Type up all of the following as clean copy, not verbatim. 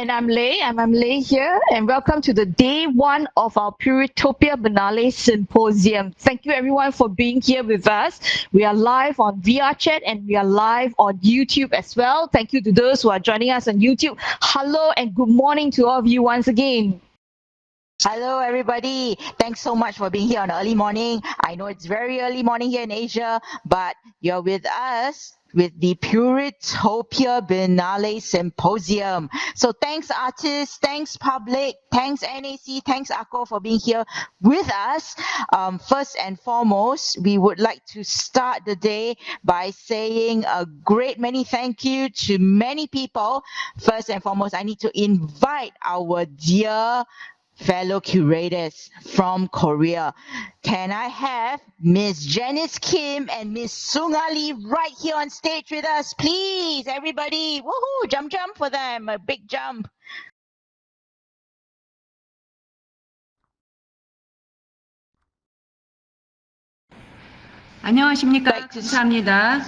And I'm Lei here, and welcome to the day one of our Pluritopia Biennale Symposium. Thank you everyone for being here with us. We are live on VRChat and we are live on YouTube as well. Thank you to those who are joining us on YouTube. Hello and good morning to all of you once again. Hello, everybody. Thanks so much for being here on early morning. I know it's very early morning here in Asia, but you're with us with the Pluritopia Biennale Symposium. So thanks artists, thanks public, thanks NAC, thanks ACO for being here with us. First and foremost, we would like to start the day by saying a great many thank you to many people. First and foremost, I need to invite our dear fellow curators from Korea. Can I have Miss Janice Kim and Miss Sunga Lee right here on stage with us, please? Everybody, woohoo, jump for them, a big jump. 안녕하십니까. 감사합니다.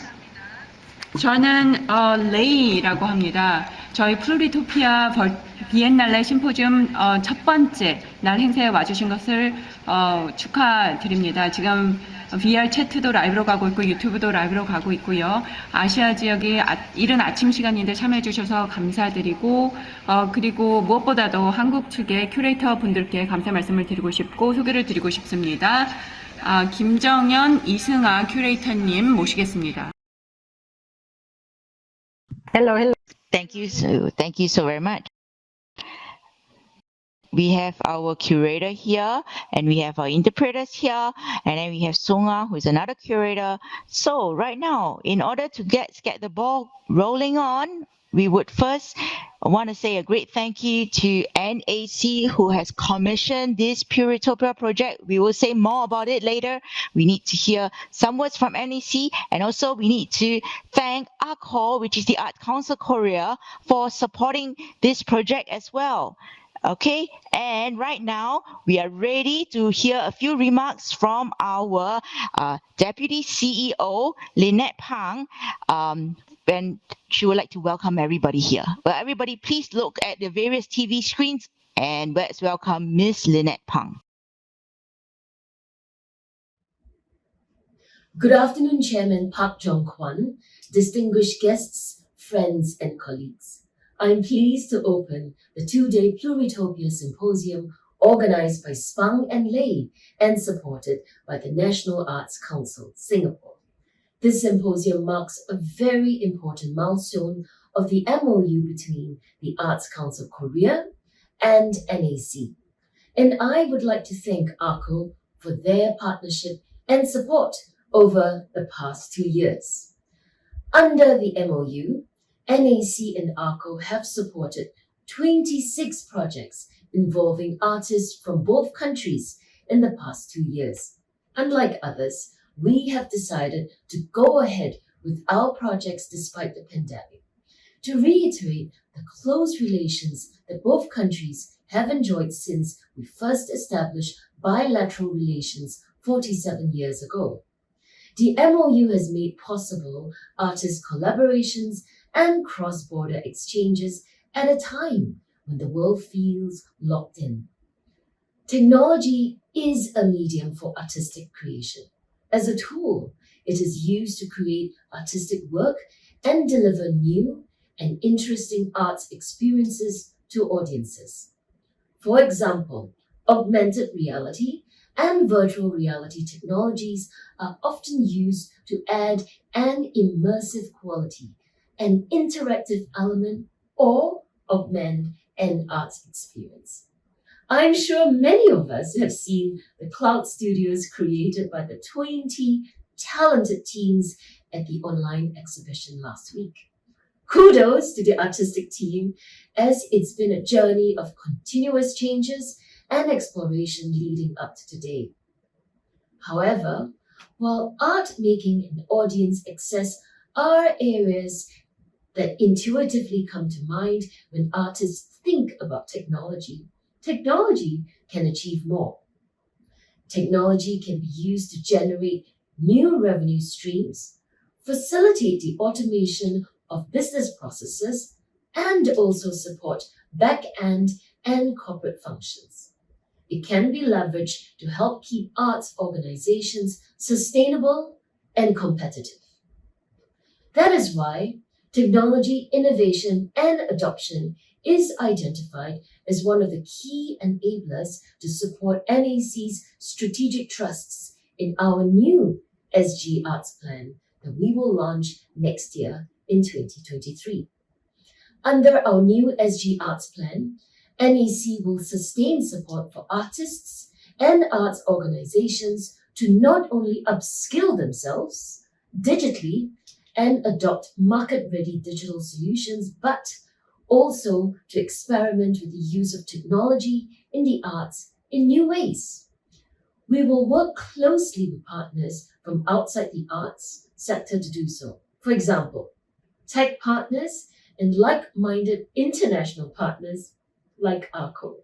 저는 레이라고 합니다. 저희 플루리토피아 비엔날레 심포지움 첫 번째 날 행사에 와주신 것을 축하드립니다. 지금 VR 채트도 라이브로 가고 있고 유튜브도 라이브로 가고 있고요. 아시아 지역이 이른 아침 시간인데 참여해 주셔서 감사드리고 그리고 무엇보다도 한국 측의 큐레이터 분들께 감사 말씀을 드리고 싶고 소개를 드리고 싶습니다. 김정연, 이승아 큐레이터님 모시겠습니다. Hello. Thank you so very much. We have our curator here, and we have our interpreters here, and then we have Songa, who is another curator. So right now, in order to get the ball rolling on, we would first want to say a great thank you to NAC, who has commissioned this Pluritopia project. We will say more about it later. We need to hear some words from NAC, and also we need to thank ACO, which is the Art Council Korea, for supporting this project as well. Okay, and right now we are ready to hear a few remarks from our Deputy CEO, Lynette Pang, and she would like to welcome everybody here. Well, everybody, please look at the various TV screens and let's welcome Miss Lynette Pang. Good afternoon, Chairman Park Jong-kwon, distinguished guests, friends, and colleagues. I'm pleased to open the two-day Pluritopia Symposium organized by Spang and Lei and supported by the National Arts Council, Singapore. This symposium marks a very important milestone of the MOU between the Arts Council Korea and NAC. And I would like to thank ARCO for their partnership and support over the past 2 years. Under the MOU, NAC and ARCO have supported 26 projects involving artists from both countries in the past 2 years. Unlike others, we have decided to go ahead with our projects despite the pandemic, to reiterate the close relations that both countries have enjoyed since we first established bilateral relations 47 years ago. The MOU has made possible artist collaborations and cross-border exchanges at a time when the world feels locked in. Technology is a medium for artistic creation. As a tool, it is used to create artistic work and deliver new and interesting arts experiences to audiences. For example, augmented reality and virtual reality technologies are often used to add an immersive quality, an interactive element, or augment an arts experience. I'm sure many of us have seen the cloud studios created by the 20 talented teams at the online exhibition last week. Kudos to the artistic team, as it's been a journey of continuous changes and exploration leading up to today. However, while art making and audience access are areas that intuitively come to mind when artists think about technology, technology can achieve more. Technology can be used to generate new revenue streams, facilitate the automation of business processes, and also support back-end and corporate functions. It can be leveraged to help keep arts organizations sustainable and competitive. That is why technology innovation and adoption is identified as one of the key enablers to support NAC's strategic trusts in our new SG Arts Plan that we will launch next year in 2023. Under our new SG Arts Plan, NAC will sustain support for artists and arts organizations to not only upskill themselves digitally and adopt market-ready digital solutions, but also to experiment with the use of technology in the arts in new ways. We will work closely with partners from outside the arts sector to do so. For example, tech partners and like-minded international partners like ARCO.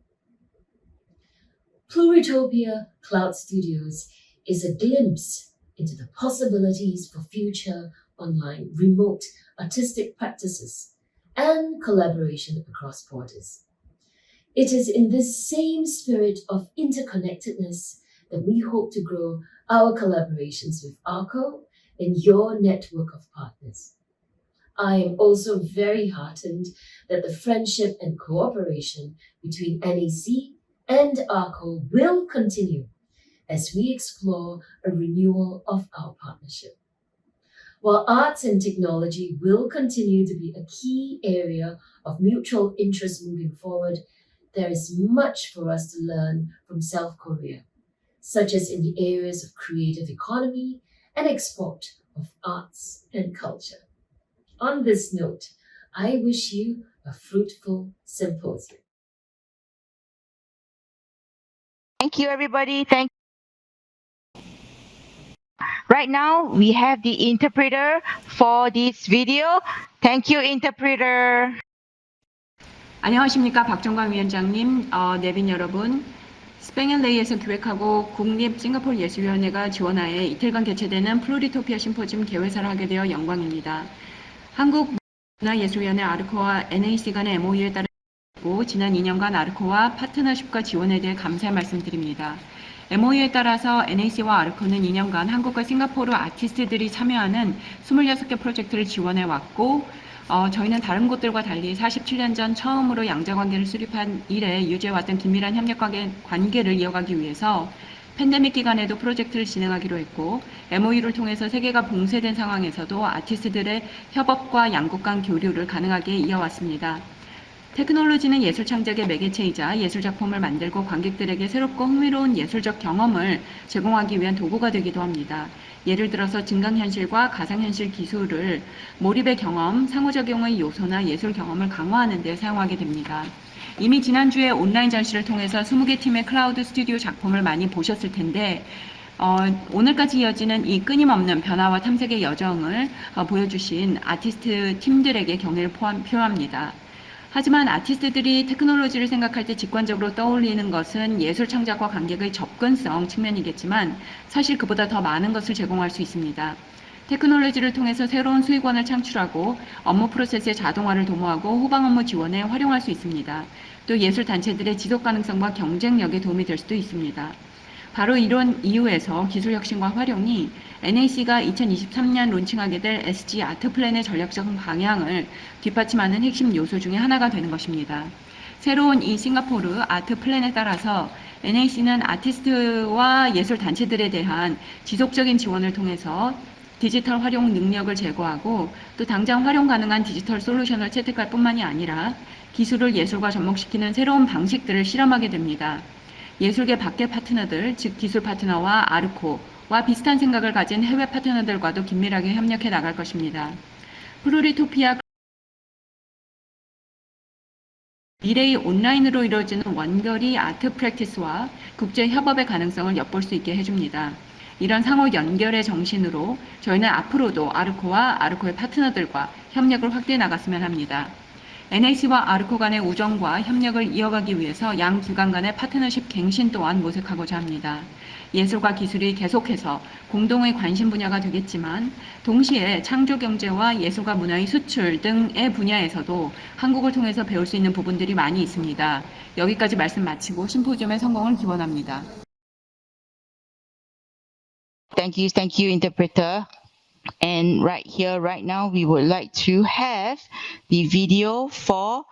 Pluritopia Cloud Studios is a glimpse into the possibilities for future online remote artistic practices and collaboration across borders. It is in this same spirit of interconnectedness that we hope to grow our collaborations with ARCO and your network of partners. I am also very heartened that the friendship and cooperation between NAC and ARCO will continue as we explore a renewal of our partnership. While arts and technology will continue to be a key area of mutual interest moving forward, there is much for us to learn from South Korea, such as in the areas of creative economy and export of arts and culture. On this note, I wish you a fruitful symposium. Thank you, everybody. Right now, we have the interpreter for this video. Thank you, interpreter. 안녕하십니까 박정광 위원장님, 내빈 여러분. 스팽앤레이에서 기획하고 국립 싱가포르 예술위원회가 지원하에 이틀간 개최되는 플루리토피아 심포지움 개회사를 하게 되어 영광입니다. 한국문화예술위원회 아르코와 NAC 간의 MOU에 따라 지난 2년간 아르코와 파트너십과 지원에 대해 감사의 말씀드립니다. MOU에 따라서 NAC와 아르코는 2년간 한국과 싱가포르 아티스트들이 참여하는 26개 프로젝트를 지원해 왔고 저희는 다른 곳들과 달리 47년 전 처음으로 양자관계를 수립한 이래 유지해왔던 긴밀한 협력 관계를 이어가기 위해서 팬데믹 기간에도 프로젝트를 진행하기로 했고 MOU를 통해서 세계가 봉쇄된 상황에서도 아티스트들의 협업과 양국 간 교류를 가능하게 이어왔습니다. 테크놀로지는 예술 창작의 매개체이자 예술 작품을 만들고 관객들에게 새롭고 흥미로운 예술적 경험을 제공하기 위한 도구가 되기도 합니다. 예를 들어서 증강현실과 가상현실 기술을 몰입의 경험, 상호작용의 요소나 예술 경험을 강화하는 데 사용하게 됩니다. 이미 지난주에 온라인 전시를 통해서 20개 팀의 클라우드 스튜디오 작품을 많이 보셨을 텐데 오늘까지 이어지는 이 끊임없는 변화와 탐색의 여정을 보여주신 아티스트 팀들에게 경의를 표합니다. 하지만 아티스트들이 테크놀로지를 생각할 때 직관적으로 떠올리는 것은 예술 창작과 관객의 접근성 측면이겠지만 사실 그보다 더 많은 것을 제공할 수 있습니다. 테크놀로지를 통해서 새로운 수익원을 창출하고 업무 프로세스의 자동화를 도모하고 후방 업무 지원에 활용할 수 있습니다. 또 예술 단체들의 지속 가능성과 경쟁력에 도움이 될 수도 있습니다. 바로 이런 이유에서 기술혁신과 활용이 NAC가 2023년 론칭하게 될 SG 아트 플랜의 전략적 방향을 뒷받침하는 핵심 요소 중에 하나가 되는 것입니다. 새로운 이 싱가포르 아트 플랜에 따라서 NAC는 아티스트와 예술 단체들에 대한 지속적인 지원을 통해서 디지털 활용 능력을 제고하고 또 당장 활용 가능한 디지털 솔루션을 채택할 뿐만이 아니라 기술을 예술과 접목시키는 새로운 방식들을 실험하게 됩니다. 예술계 밖의 파트너들, 즉 기술 파트너와 아르코와 비슷한 생각을 가진 해외 파트너들과도 긴밀하게 협력해 나갈 것입니다. 플루리토피아 미래의 온라인으로 이루어지는 원거리 아트 프랙티스와 국제 협업의 가능성을 엿볼 수 있게 해줍니다. 이런 상호 연결의 정신으로 저희는 앞으로도 아르코와 아르코의 파트너들과 협력을 확대해 나갔으면 합니다. NAC와 아르코 간의 우정과 협력을 이어가기 위해서 양 기관 간의 파트너십 갱신 또한 모색하고자 합니다. 예술과 기술이 계속해서 공동의 관심 분야가 되겠지만 동시에 창조 경제와 예술과 문화의 수출 등의 분야에서도 한국을 통해서 배울 수 있는 부분들이 많이 있습니다. 여기까지 말씀 마치고 심포지엄의 성공을 기원합니다. Thank you, interpreter. And right here, right now, we would like to have the video for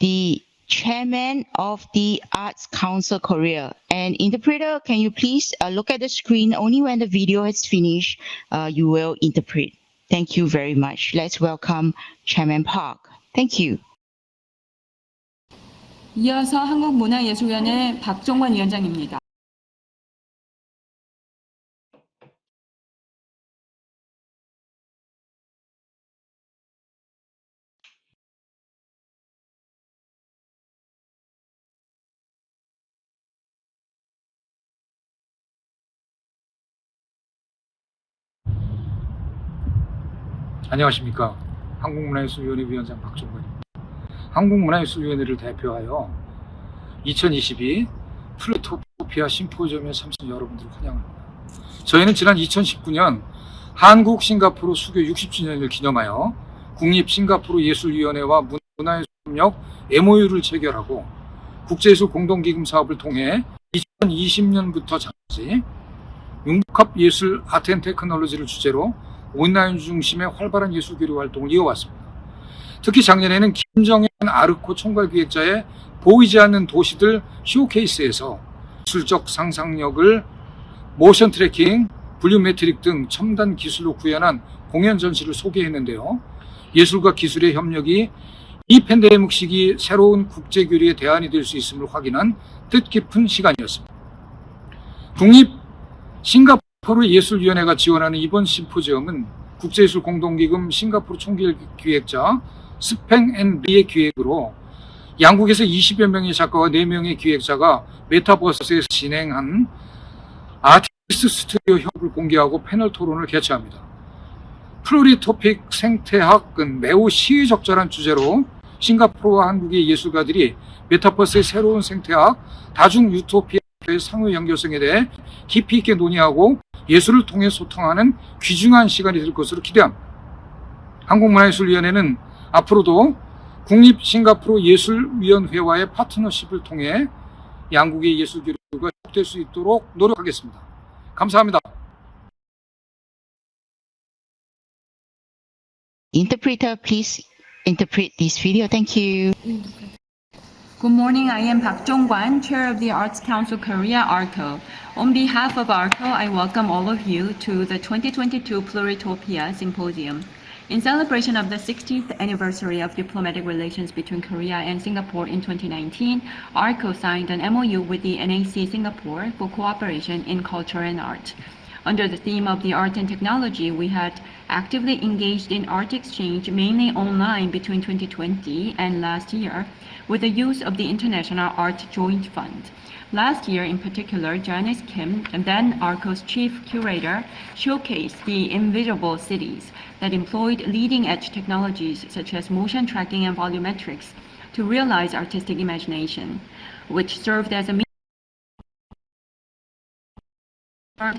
the chairman of the Arts Council Korea. And interpreter, can you please look at the screen? Only when the video is finished, you will interpret. Thank you very much. Let's welcome Chairman Park. Thank you. 이어서 한국문화예술위원회 박종관 위원장입니다. 안녕하십니까. 한국문화예술위원회 위원장 박종관입니다. 한국문화예술위원회를 대표하여 2022 플루토피아 심포지엄에 참석 여러분들을 환영합니다. 저희는 지난 2019년 한국 싱가포르 수교 60주년을 기념하여 국립싱가포르예술위원회와 문화예술협력 MOU를 체결하고 국제예술 공동기금 사업을 통해 2020년부터 잠시 융복합예술 아트앤테크놀로지를 주제로 온라인 중심의 활발한 예술교류 활동을 이어왔습니다. 특히 작년에는 김정현 아르코 총괄기획자의 보이지 않는 도시들 쇼케이스에서 기술적 상상력을 모션 트래킹, 볼륨메트릭 등 첨단 기술로 구현한 공연 전시를 소개했는데요. 예술과 기술의 협력이 이 팬데믹 시기 새로운 국제교류의 대안이 될 수 있음을 확인한 뜻깊은 시간이었습니다. 국립 싱가포르 예술위원회가 지원하는 이번 심포지엄은 국제예술 공동기금 싱가포르 총기획자 스팽 앤 리의 기획으로 양국에서 20여 명의 작가와 4명의 기획자가 메타버스에서 진행한 아티스트 스튜디오 협업을 공개하고 패널 토론을 개최합니다. 플루리토픽 생태학은 매우 시의적절한 주제로 싱가포르와 한국의 예술가들이 메타버스의 새로운 생태학, 다중 유토피아의 상호 연결성에 대해 깊이 있게 논의하고 예술을 통해 소통하는 귀중한 시간이 될 것으로 기대합니다. 한국문화예술위원회는 앞으로도 국립 싱가포르 예술위원회와의 파트너십을 통해 양국의 예술교류가 될 수 있도록 노력하겠습니다. 감사합니다. Interpreter, please interpret this video. Thank you. Good morning, I am Park Jong-kwan, Chair of the Arts Council Korea, ARCO. On behalf of ARCO, I welcome all of you to the 2022 Pluritopia Symposium. In celebration of the 60th anniversary of diplomatic relations between Korea and Singapore in 2019, ARCO signed an MOU with the NAC Singapore for cooperation in culture and art. Under the theme of the art and technology, we had actively engaged in art exchange mainly online between 2020 and last year with the use of the International Art Joint Fund. Last year in particular, Janice Kim, and then ARCO's chief curator, showcased the invisible cities that employed leading-edge technologies such as motion tracking and volumetrics to realize artistic imagination, which served as a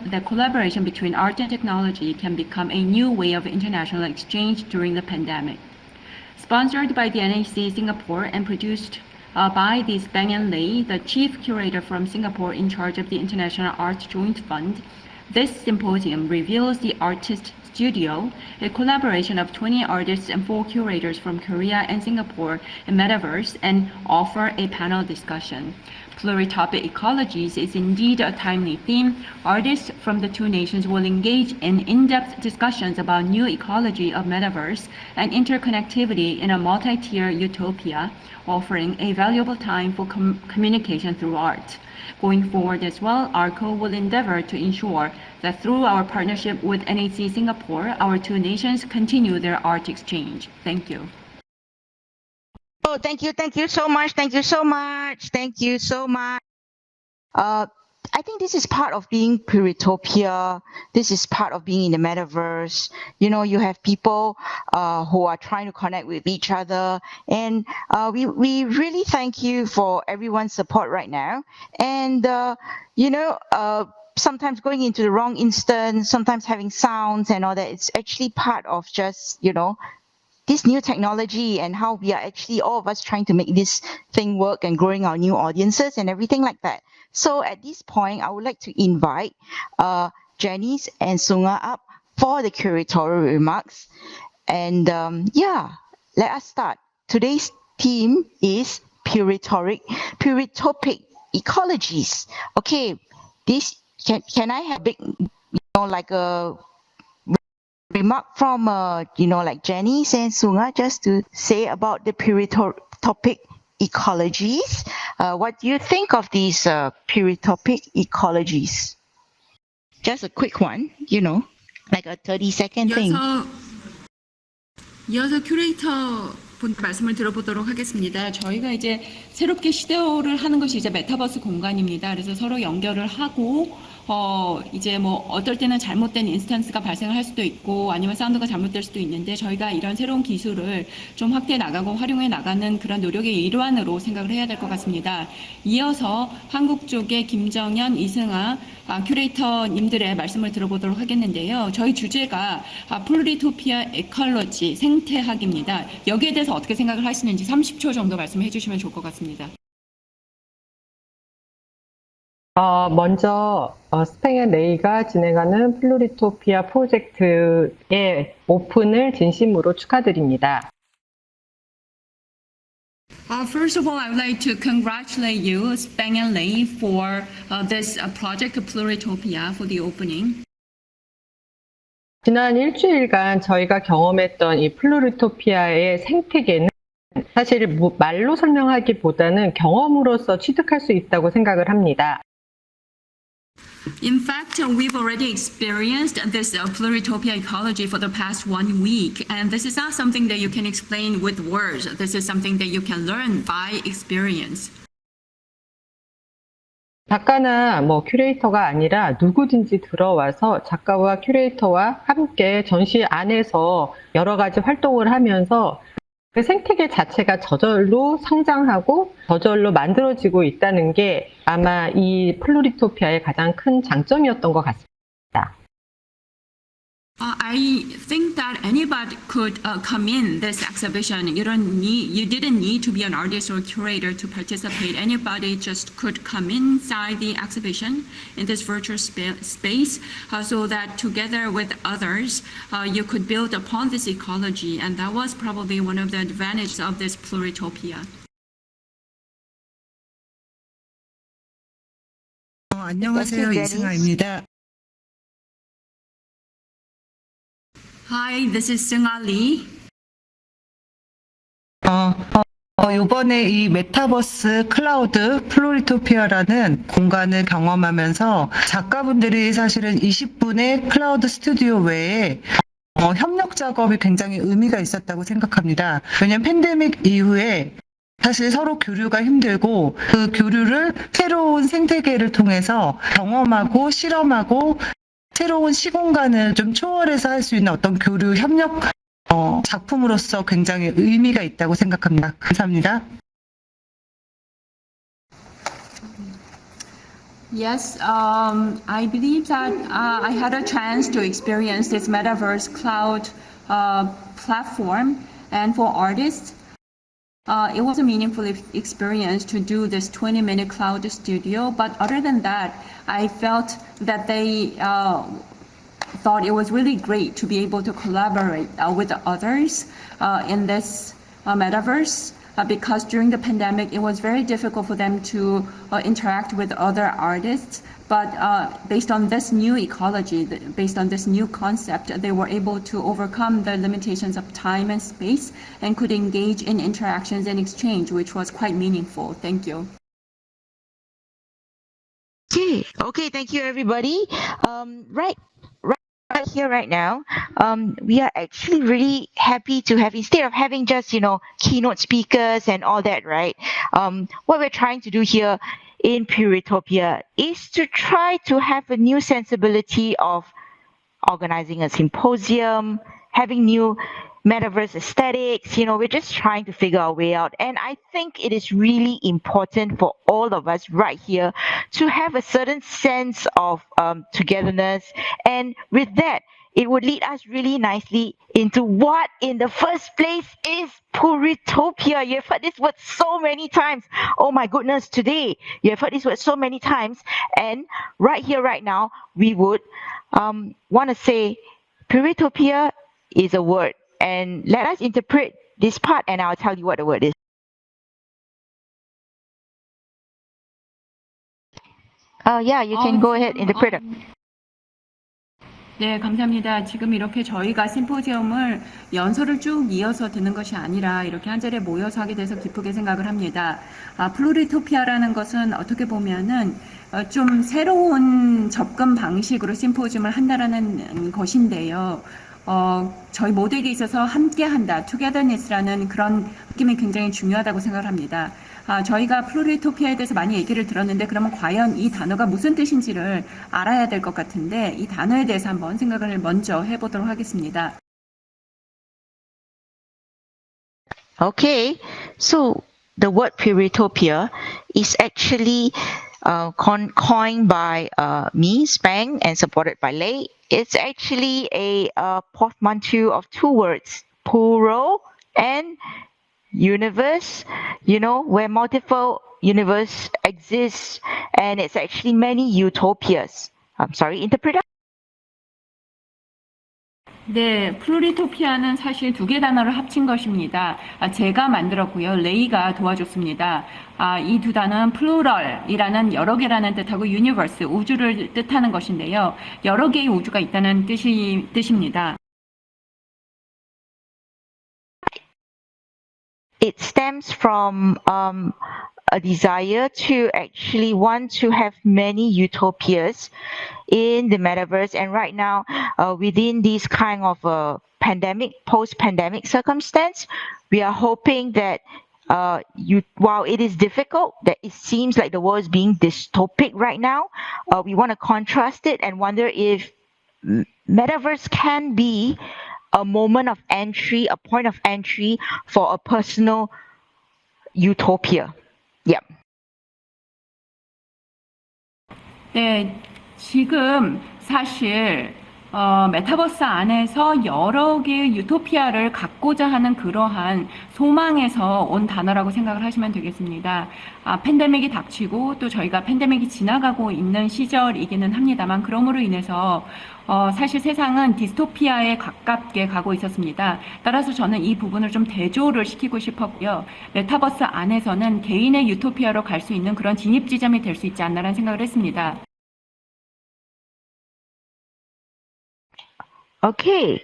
the collaboration between art and technology can become a new way of international exchange during the pandemic. Sponsored by the NAC Singapore and produced by the Spang and Lei, the chief curator from Singapore in charge of the International Art Joint Fund, this symposium reveals the Artist Studio, a collaboration of 20 artists and 4 curators from Korea and Singapore in Metaverse, and offer a panel discussion. Pluritopia Ecologies is indeed a timely theme. Artists from the two nations will engage in in-depth discussions about new ecology of Metaverse and interconnectivity in a multi-tier utopia, offering a valuable time for communication through art. Going forward as well, ARCO will endeavor to ensure that through our partnership with NAC Singapore, our two nations continue their art exchange. Thank you. Oh, thank you so much. Thank you so much. Thank you so much. I think this is part of being Pluritopia. This is part of being in the metaverse. You know, you have people who are trying to connect with each other. And we really thank you for everyone's support right now. And, sometimes going into the wrong instance, sometimes having sounds and all that. It's actually part of just, this new technology and how we are actually all of us trying to make this thing work and growing our new audiences and everything like that. So at this point, I would like to invite Janice and Sunga up for the curatorial remarks. And let us start. Today's theme is Pluritopic ecologies. Okay, this can I have big, like a remark from like Janice and Sunga just to say about the Pluritopic ecologies? What do you think of these Pluritopic ecologies? Just a quick one, like a 30-second thing. 이어서 큐레이터 분 말씀을 들어보도록 하겠습니다. 저희가 이제 새롭게 시도를 하는 것이 이제 메타버스 공간입니다. 그래서 서로 연결을 하고 이제 뭐 어떨 때는 잘못된 인스턴스가 발생을 할 수도 있고 아니면 사운드가 잘못될 수도 있는데 저희가 이런 새로운 기술을 좀 확대해 나가고 활용해 나가는 그런 노력의 일환으로 생각을 해야 될 것 같습니다. 이어서 한국 쪽의 김정현, 이승아 큐레이터님들의 말씀을 들어보도록 하겠는데요. 저희 주제가 플루리토피아 에컬로지, 생태학입니다. 여기에 대해서 어떻게 생각을 하시는지 30초 정도 말씀해 주시면 좋을 것 같습니다. 먼저 스팽 앤 레이가 진행하는 플루리토피아 프로젝트의 오픈을 진심으로 축하드립니다. First of all, I would like to congratulate you, Spang and Lei, for this project Pluritopia for the opening. 지난 일주일간 저희가 경험했던 이 플루리토피아의 생태계는 사실 말로 설명하기보다는 경험으로서 취득할 수 있다고 생각을 합니다. In fact, we've already experienced this Pluritopia ecology for the past 1 week, and this is not something that you can explain with words. This is something that you can learn by experience. 작가나 큐레이터가 아니라 누구든지 들어와서 작가와 큐레이터와 함께 전시 안에서 여러 가지 활동을 하면서 그 생태계 자체가 저절로 성장하고 저절로 만들어지고 있다는 게 아마 이 플루리토피아의 가장 큰 장점이었던 것 같습니다. I think that anybody could come in this exhibition. You didn't need to be an artist or curator to participate. Anybody just could come inside the exhibition in this virtual space so that together with others, you could build upon this ecology. And that was probably one of the advantages of this Pluritopia. 안녕하세요. 이승아입니다. Hi, this is Seung-ah Lee. 이번에 이 메타버스 클라우드 플로리토피아라는 공간을 경험하면서 작가분들이 사실은 20분의 클라우드 스튜디오 외에 협력 작업이 굉장히 의미가 있었다고 생각합니다. 왜냐하면 팬데믹 이후에 사실 서로 교류가 힘들고 그 교류를 새로운 생태계를 통해서 경험하고 실험하고 새로운 시공간을 좀 초월해서 할 수 있는 어떤 교류 협력 작품으로서 굉장히 의미가 있다고 생각합니다. 감사합니다. Yes, I believe that I had a chance to experience this Metaverse cloud platform, and for artists, it was a meaningful experience to do this 20-minute cloud studio. But other than that, I felt that they thought it was really great to be able to collaborate with others in this metaverse because during the pandemic, it was very difficult for them to interact with other artists. But based on this new ecology, based on this new concept, they were able to overcome the limitations of time and space and could engage in interactions and exchange, which was quite meaningful. Thank you. Okay, thank you everybody. Right here, right now, we are actually really happy to have, instead of having just, keynote speakers and all that, right? What we're trying to do here in Pluritopia is to try to have a new sensibility of organizing a symposium, having new metaverse aesthetics. We're just trying to figure our way out. And I think it is really important for all of us right here to have a certain sense of togetherness. And with that, it would lead us really nicely into what in the first place is Pluritopia. You've heard this word so many times. Oh my goodness, today you have heard this word so many times. And right here, right now, we would want to say Pluritopia is a word. And let us interpret this part and I'll tell you what the word is. Yeah, you can go ahead, interpret. 네, 감사합니다. 지금 이렇게 저희가 심포지엄을 연설을 쭉 이어서 듣는 것이 아니라 이렇게 한 자리에 모여서 하게 돼서 기쁘게 생각을 합니다. 플루리토피아라는 것은 어떻게 보면은 좀 새로운 접근 방식으로 심포지엄을 한다라는 것인데요. 저희 모두에게 있어서 함께한다, 투게더니스라는 그런 느낌이 굉장히 중요하다고 생각을 합니다. 저희가 플루리토피아에 대해서 많이 얘기를 들었는데 그러면 과연 이 단어가 무슨 뜻인지를 알아야 될 것 같은데 이 단어에 대해서 한번 생각을 먼저 해보도록 하겠습니다. Okay, so the word Pluritopia is actually coined by me, Spang, and supported by Lei. It's actually a portmanteau of two words, Puro and universe, where multiple universe exists, and it's actually many utopias. I'm sorry, interpreter? 네, 플루리토피아는 사실 두 개 단어를 합친 것입니다. 제가 만들었고요. 레이가 도와줬습니다. 이 두 단어는 플루럴이라는 여러 개라는 뜻하고 유니버스, 우주를 뜻하는 것인데요. 여러 개의 우주가 있다는 뜻입니다. It stems from a desire to actually want to have many utopias in the metaverse. And right now, within this kind of post-pandemic circumstance, we are hoping that while it is difficult, that it seems like the world is being dystopic right now, we want to contrast it and wonder if metaverse can be a moment of entry, a point of entry for a personal utopia. Yeah. 네, 지금 사실 메타버스 안에서 여러 개의 유토피아를 갖고자 하는 그러한 소망에서 온 단어라고 생각을 하시면 되겠습니다. 팬데믹이 닥치고 또 저희가 팬데믹이 지나가고 있는 시절이기는 합니다만 그러므로 인해서 사실 세상은 디스토피아에 가깝게 가고 있었습니다. 따라서 저는 이 부분을 좀 대조를 시키고 싶었고요. 메타버스 안에서는 개인의 유토피아로 갈 수 있는 그런 진입 지점이 될 수 있지 않나라는 생각을 했습니다. Okay,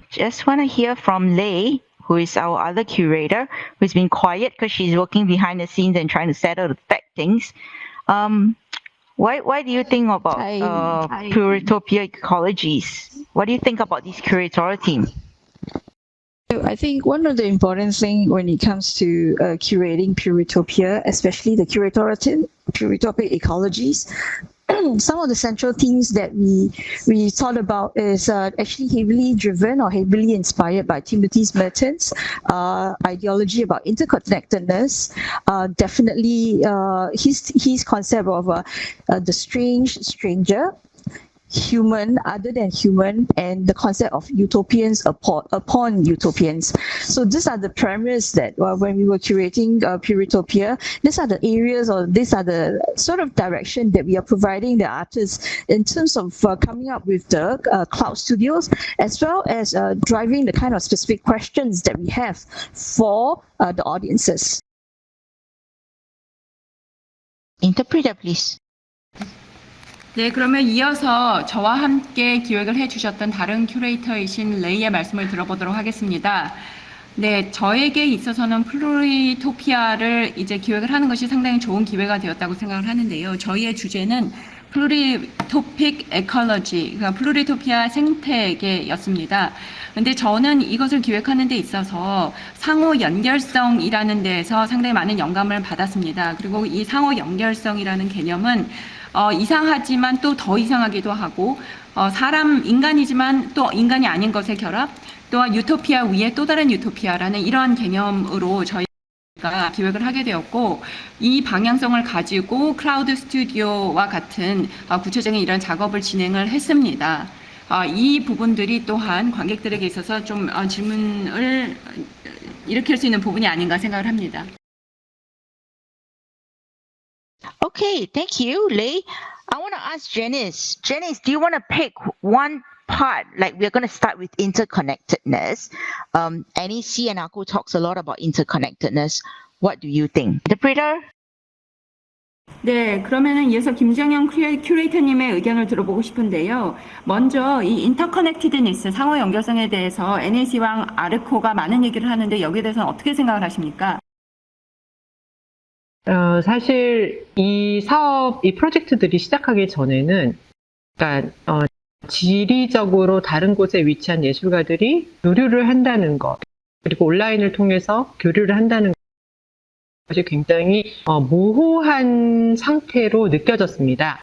just want to hear from Lei, who is our other curator, who's been quiet because she's working behind the scenes and trying to settle the tech things. Why do you think about Pluritopia ecologies? What do you think about this curatorial team? I think one of the important things when it comes to curating Pluritopia, especially the curatorial team, Pluritopia ecologies, some of the central themes that we thought about is actually heavily driven or heavily inspired by Timothy Merton's ideology about interconnectedness. Definitely his concept of the strange stranger, human other than human, and the concept of utopians upon utopians. So these are the premise that when we were curating Pluritopia, these are the areas or these are the sort of direction that we are providing the artists in terms of coming up with the cloud studios, as well as driving the kind of specific questions that we have for the audiences. Interpreter, please. 네, 그러면 이어서 저와 함께 기획을 해주셨던 다른 큐레이터이신 레이의 말씀을 들어보도록 하겠습니다. 네, 저에게 있어서는 플루리토피아를 이제 기획을 하는 것이 상당히 좋은 기회가 되었다고 생각을 하는데요. 저희의 주제는 플루리토픽 에컬러지, 그러니까 플루리토피아 생태계였습니다. 근데 저는 이것을 기획하는 데 있어서 상호 연결성이라는 데에서 상당히 많은 영감을 받았습니다. 그리고 이 상호 연결성이라는 개념은 이상하지만 또 더 이상하기도 하고 인간이지만 또 인간이 아닌 것의 결합, 또한 유토피아 위에 또 다른 유토피아라는 이런 개념으로 저희가 기획을 하게 되었고, 이 방향성을 가지고 클라우드 스튜디오와 같은 구체적인 이런 작업을 진행을 했습니다. 이 부분들이 또한 관객들에게 있어서 좀 질문을 일으킬 수 있는 부분이 아닌가 생각을 합니다. Okay, thank you, Lei. I want to ask Janice. Janice, do you want to pick one part? Like we're going to start with interconnectedness. NEC and ACO talks a lot about interconnectedness. What do you think? Interpreter? 네, 그러면은 이어서 김정영 큐레이터님의 의견을 들어보고 싶은데요. 먼저 이 인터커넥티드니스, 상호 연결성에 대해서 NAC와 아르코가 많은 얘기를 하는데 여기에 대해서는 어떻게 생각을 하십니까? 사실 이 사업, 이 프로젝트들이 시작하기 전에는, 그러니까, 지리적으로 다른 곳에 위치한 예술가들이 교류를 한다는 것, 그리고 온라인을 통해서 교류를 한다는 것이 굉장히 모호한 상태로 느껴졌습니다.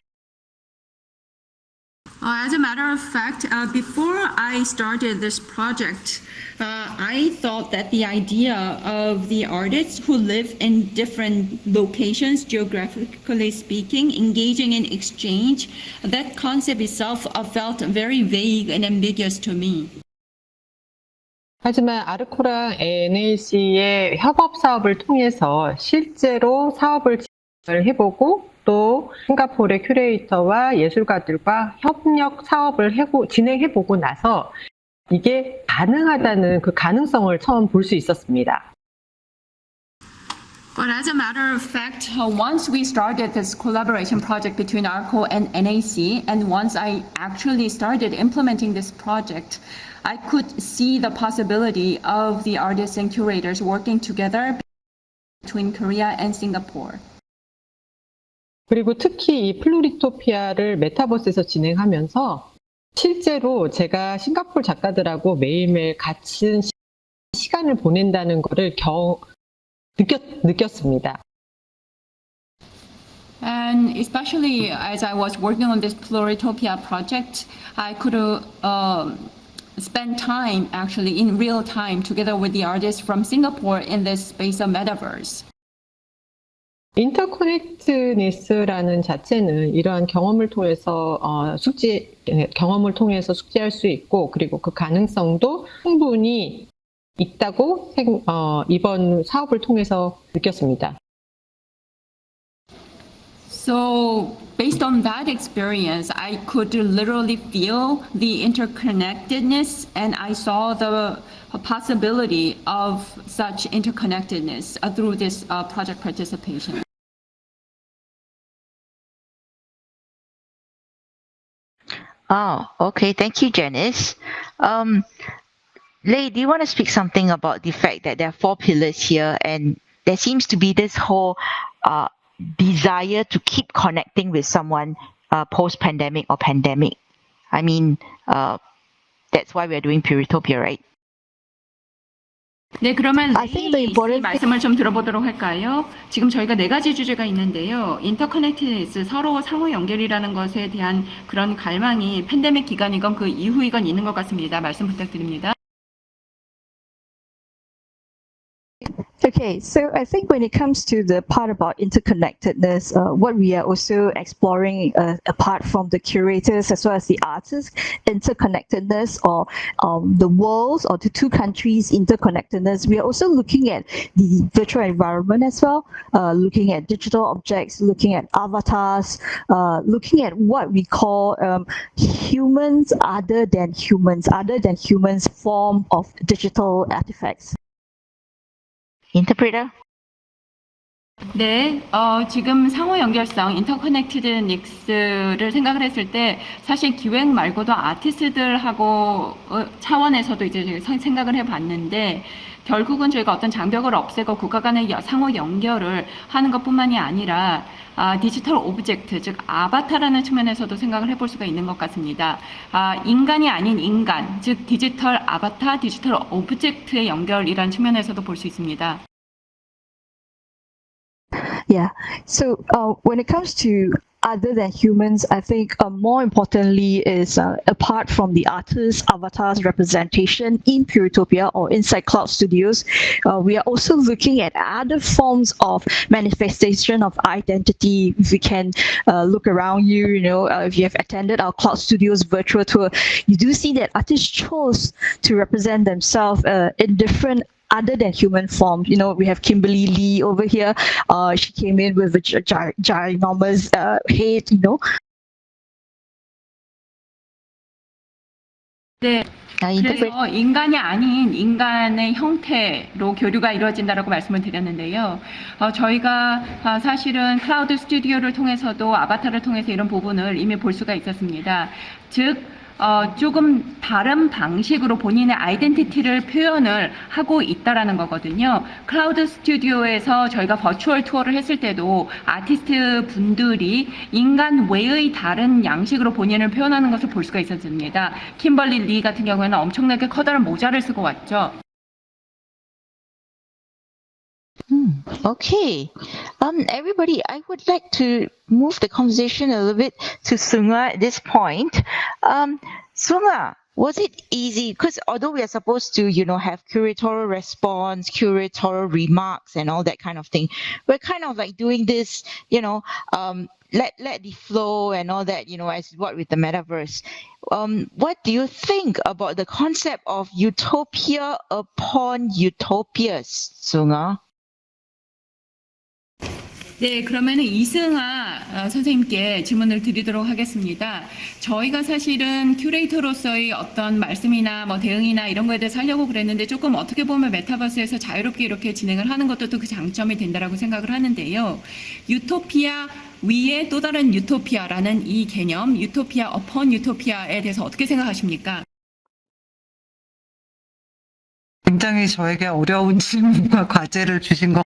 As a matter of fact, before I started this project, I thought that the idea of the artists who live in different locations, geographically speaking, engaging in exchange, that concept itself felt very vague and ambiguous to me. 하지만 아르코랑 NAC의 협업 사업을 통해서 실제로 사업을 진행을 해보고 또 싱가포르의 큐레이터와 예술가들과 협력 사업을 진행해보고 나서 이게 가능하다는 그 가능성을 처음 볼 수 있었습니다. But as a matter of fact, once we started this collaboration project between ARCO and NAC, and once I actually started implementing this project, I could see the possibility of the artists and curators working together between Korea and Singapore. 그리고 특히 이 플루리토피아를 메타버스에서 진행하면서 실제로 제가 싱가포르 작가들하고 매일매일 같은 시간을 보낸다는 거를 느꼈습니다. And especially as I was working on this Pluritopia project, I could spend time actually in real time together with the artists from Singapore in this space of Metaverse. 인터커넥트니스라는 자체는 이러한 경험을 통해서 숙지할 수 있고, 그리고 그 가능성도 충분히 있다고 이번 사업을 통해서 느꼈습니다. So based on that experience, I could literally feel the interconnectedness, and I saw the possibility of such interconnectedness through this project participation. Oh, okay. Thank you, Janice. Lei, do you want to speak something about the fact that there are 4 pillars here, and there seems to be this whole desire to keep connecting with someone post-pandemic or pandemic? I mean, that's why we're doing Pluritopia, right? 네, 그러면 I think the important 말씀을 좀 들어보도록 할까요? 지금 저희가 4가지 주제가 있는데요. 인터커넥티드니스, 서로 상호 연결이라는 것에 대한 그런 갈망이 팬데믹 기간이건 그 이후이건 있는 것 같습니다. 말씀 부탁드립니다. Okay, so I think when it comes to the part about interconnectedness, what we are also exploring apart from the curators as well as the artists, interconnectedness or the worlds or the 2 countries interconnectedness, we are also looking at the virtual environment as well, looking at digital objects, looking at avatars, looking at what we call humans other than humans form of digital artifacts. Interpreter? 네, 지금 상호 연결성, 인터커넥티드닉스를 생각을 했을 때 사실 기획 말고도 아티스트들하고 차원에서도 이제 생각을 해봤는데 결국은 저희가 어떤 장벽을 없애고 국가 간의 상호 연결을 하는 것뿐만이 아니라 디지털 오브젝트, 즉 아바타라는 측면에서도 생각을 해볼 수가 있는 것 같습니다. 인간이 아닌 인간, 즉 디지털 아바타, 디지털 오브젝트의 연결이라는 측면에서도 볼 수 있습니다. Yeah. So when it comes to other than humans, I think more importantly is apart from the artists, avatars representation in Pluritopia or inside Cloud Studios, we are also looking at other forms of manifestation of identity. If you can look around you, if you have attended our Cloud Studios virtual tour, you do see that artists chose to represent themselves in different other than human form. We have Kimberly Lee over here. She came in with a ginormous head, 네. 그래서 인간이 아닌 인간의 형태로 교류가 이루어진다라고 말씀을 드렸는데요. 저희가 사실은 클라우드 스튜디오를 통해서도 아바타를 통해서 이런 부분을 이미 볼 수가 있었습니다. 즉 조금 다른 방식으로 본인의 아이덴티티를 표현을 하고 있다라는 거거든요. 클라우드 스튜디오에서 저희가 버추얼 투어를 했을 때도 아티스트 분들이 인간 외의 다른 양식으로 본인을 표현하는 것을 볼 수가 있었습니다. kimberly 리 같은 경우에는 엄청나게 커다란 모자를 쓰고 왔죠. Okay. Everybody, I would like to move the conversation a little bit to Sunga at this point. Sunga, was it easy? Because although we are supposed to, have curatorial response, curatorial remarks and all that kind of thing, we're kind of like doing this, let the flow and all that, as what with the Metaverse. What do you think about the concept of utopia upon utopias, Sunga? 네, 그러면은 이승아 선생님께 질문을 드리도록 하겠습니다. 저희가 사실은 큐레이터로서의 어떤 말씀이나 대응이나 이런 거에 대해서 하려고 그랬는데 조금 어떻게 보면 메타버스에서 자유롭게 이렇게 진행을 하는 것도 또 그 장점이 된다라고 생각을 하는데요. 유토피아 위에 또 다른 유토피아라는 이 개념, 유토피아 upon 유토피아에 대해서 어떻게 생각하십니까? 굉장히 저에게 어려운 질문과 과제를 주신 것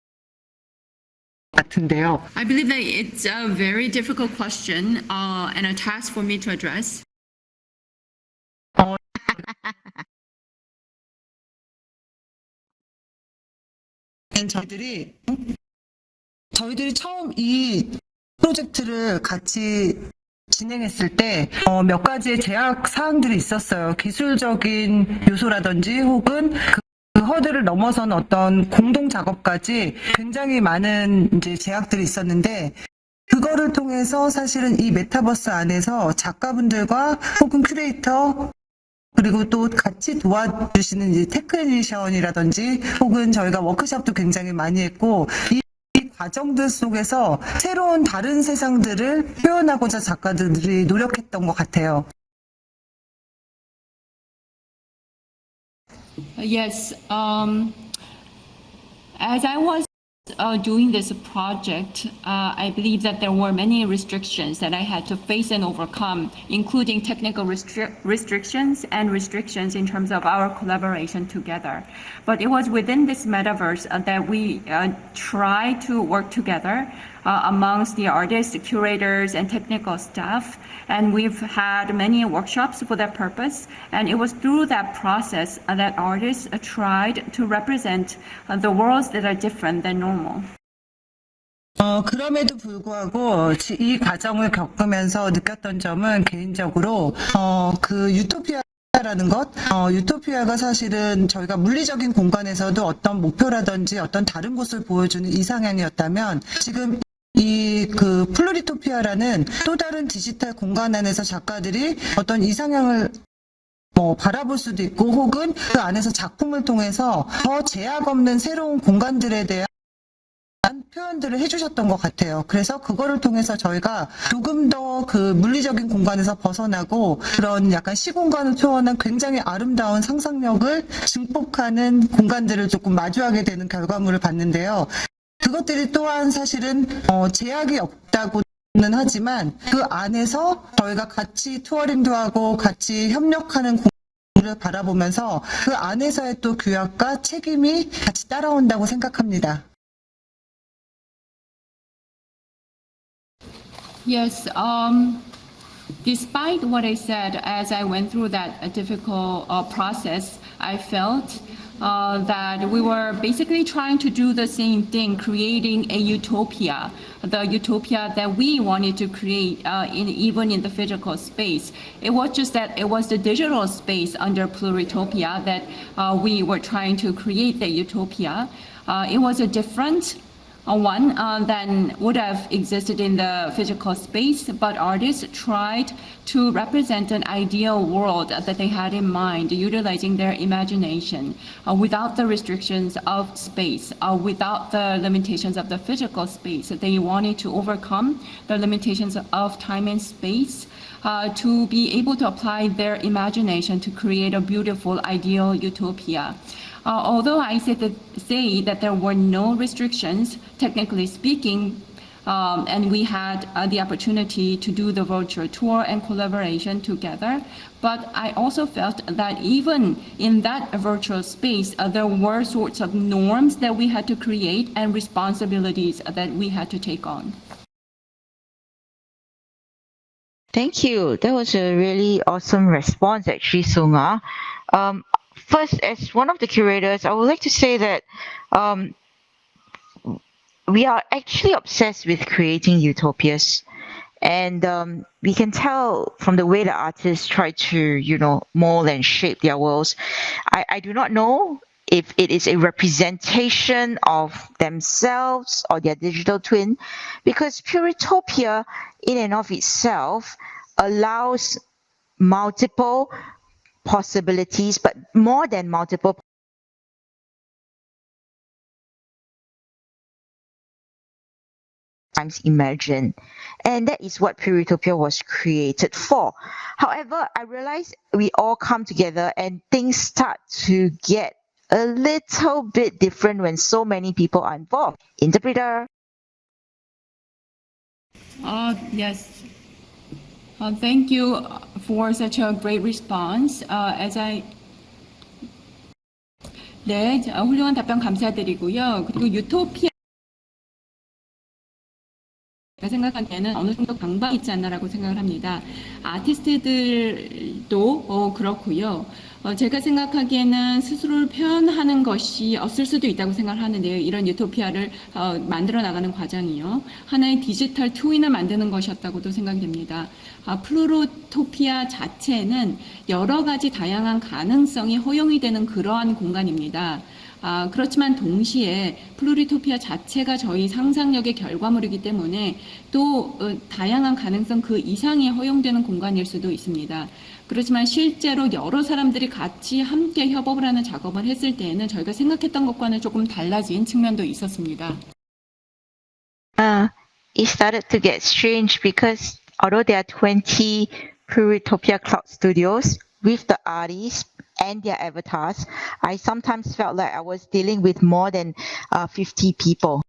같은데요. I believe that it's a very difficult question and a task for me to address. 저희들이 처음 이 프로젝트를 같이 진행했을 때 몇 가지의 제약 사항들이 있었어요. 기술적인 요소라든지 혹은 그 허들을 넘어선 어떤 공동 작업까지 굉장히 많은 이제 제약들이 있었는데, 그거를 통해서 사실은 이 메타버스 안에서 작가분들과 혹은 큐레이터 그리고 또 같이 도와주시는 이제 테크니션이라든지 혹은 저희가 워크숍도 굉장히 많이 했고, 이 과정들 속에서 새로운 다른 세상들을 표현하고자 작가들이 노력했던 것 같아요. Yes, as I was doing this project, I believe that there were many restrictions that I had to face and overcome, including technical restrictions and restrictions in terms of our collaboration together. But it was within this metaverse that we try to work together amongst the artists, curators, and technical staff. And we've had many workshops for that purpose. And it was through that process that artists tried to represent the worlds that are different than normal. 그럼에도 불구하고 이 과정을 겪으면서 느꼈던 점은 개인적으로 그 유토피아라는 것, 유토피아가 사실은 저희가 물리적인 공간에서도 어떤 목표라든지 어떤 다른 곳을 보여주는 이상향이었다면, 지금 그 플루리토피아라는 또 다른 디지털 공간 안에서 작가들이 어떤 이상향을 바라볼 수도 있고, 혹은 그 안에서 작품을 통해서 더 제약 없는 새로운 공간들에 대한 표현들을 해주셨던 것 같아요. 그래서 그거를 통해서 저희가 조금 더 그 물리적인 공간에서 벗어나고 그런 약간 시공간을 초월한 굉장히 아름다운 상상력을 증폭하는 공간들을 조금 마주하게 되는 결과물을 봤는데요. 그것들이 또한 사실은 제약이 없다고는 하지만 그 안에서 저희가 같이 투어링도 하고 같이 협력하는 공간을 바라보면서 그 안에서의 또 규약과 책임이 같이 따라온다고 생각합니다. Yes, despite what I said, as I went through that difficult process, I felt that we were basically trying to do the same thing, creating a utopia, the utopia that we wanted to create even in the physical space. It was just that it was the digital space under Pluritopia that we were trying to create the utopia. It was a different one than would have existed in the physical space, but artists tried to represent an ideal world that they had in mind, utilizing their imagination without the restrictions of space, without the limitations of the physical space. They wanted to overcome the limitations of time and space to be able to apply their imagination to create a beautiful, ideal utopia. Although I say that there were no restrictions, technically speaking, and we had the opportunity to do the virtual tour and collaboration together, but I also felt that even in that virtual space, there were sorts of norms that we had to create and responsibilities that we had to take on. Thank you. That was a really awesome response, actually, Sunga. First, as one of the curators, I would like to say that we are actually obsessed with creating utopias. And we can tell from the way the artists try to, mold and shape their worlds. I do not know if it is a representation of themselves or their digital twin, because Pluritopia in and of itself allows multiple possibilities, but more than multiple times imagine. And that is what Pluritopia was created for. However, I realize we all come together and things start to get a little bit different when so many people are involved. Interpreter. Yes. Thank you for such a great response. 네, 훌륭한 답변 감사드리고요. 그리고 유토피아 제가 생각하기에는 어느 정도 강박이 있지 않나라고 생각을 합니다. 아티스트들도 그렇고요. 제가 생각하기에는 스스로를 표현하는 것이 없을 수도 있다고 생각을 하는데요. 이런 유토피아를 만들어 나가는 과정이요. 하나의 디지털 트윈을 만드는 것이었다고도 생각이 됩니다. 플루리토피아 자체는 여러 가지 다양한 가능성이 허용이 되는 그러한 공간입니다. 그렇지만 동시에 플루리토피아 자체가 저희 상상력의 결과물이기 때문에 또 다양한 가능성 그 이상이 허용되는 공간일 수도 있습니다. 그렇지만 실제로 여러 사람들이 같이 함께 협업을 하는 작업을 했을 때에는 저희가 생각했던 것과는 조금 달라진 측면도 있었습니다. It started to get strange because although there are 20 Pluritopia Cloud Studios with the artists and their avatars, I sometimes felt like I was dealing with more than 50 people.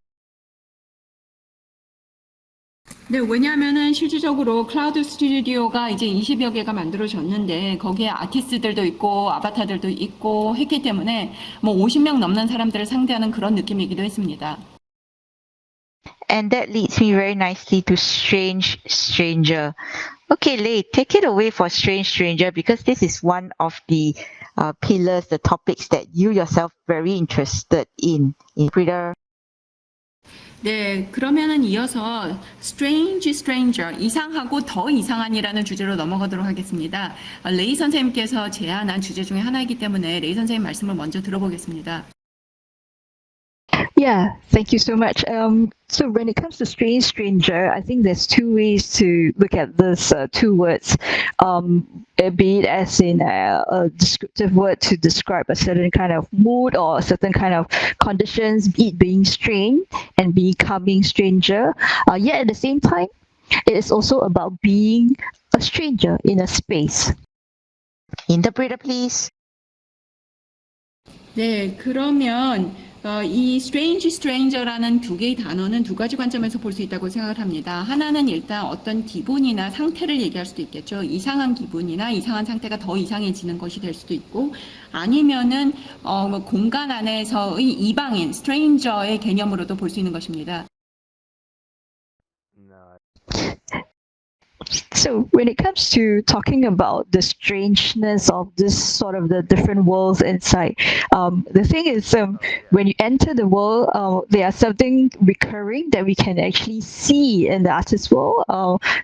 네, 왜냐하면은 실질적으로 클라우드 스튜디오가 이제 20여 개가 만들어졌는데 거기에 아티스트들도 있고 아바타들도 있고 했기 때문에 뭐 50명 넘는 사람들을 상대하는 그런 느낌이기도 했습니다. And that leads me very nicely to Strange Stranger. Okay, Lei, take it away for Strange Stranger because this is one of the pillars, the topics that you yourself very interested in. Interpreter. 네, 그러면은 이어서 Strange Stranger, 이상하고 더 이상한이라는 주제로 넘어가도록 하겠습니다. 레이 선생님께서 제안한 주제 중에 하나이기 때문에 레이 선생님 말씀을 먼저 들어보겠습니다. Yeah, thank you so much. So when it comes to strange stranger, I think there's two ways to look at this two words, be it as in a descriptive word to describe a certain kind of mood or a certain kind of conditions, be it being strange and becoming stranger. Yet at the same time, it is also about being a stranger in a space. Interpreter, please. 네, 그러면 이 strange stranger라는 두 개의 단어는 두 가지 관점에서 볼 수 있다고 생각을 합니다. 하나는 일단 어떤 기분이나 상태를 얘기할 수도 있겠죠. 이상한 기분이나 이상한 상태가 더 이상해지는 것이 될 수도 있고, 아니면은 공간 안에서의 이방인, stranger의 개념으로도 볼 수 있는 것입니다. So when it comes to talking about the strangeness of this sort of the different worlds inside, the thing is, when you enter the world, there's something recurring that we can actually see in the artist's world.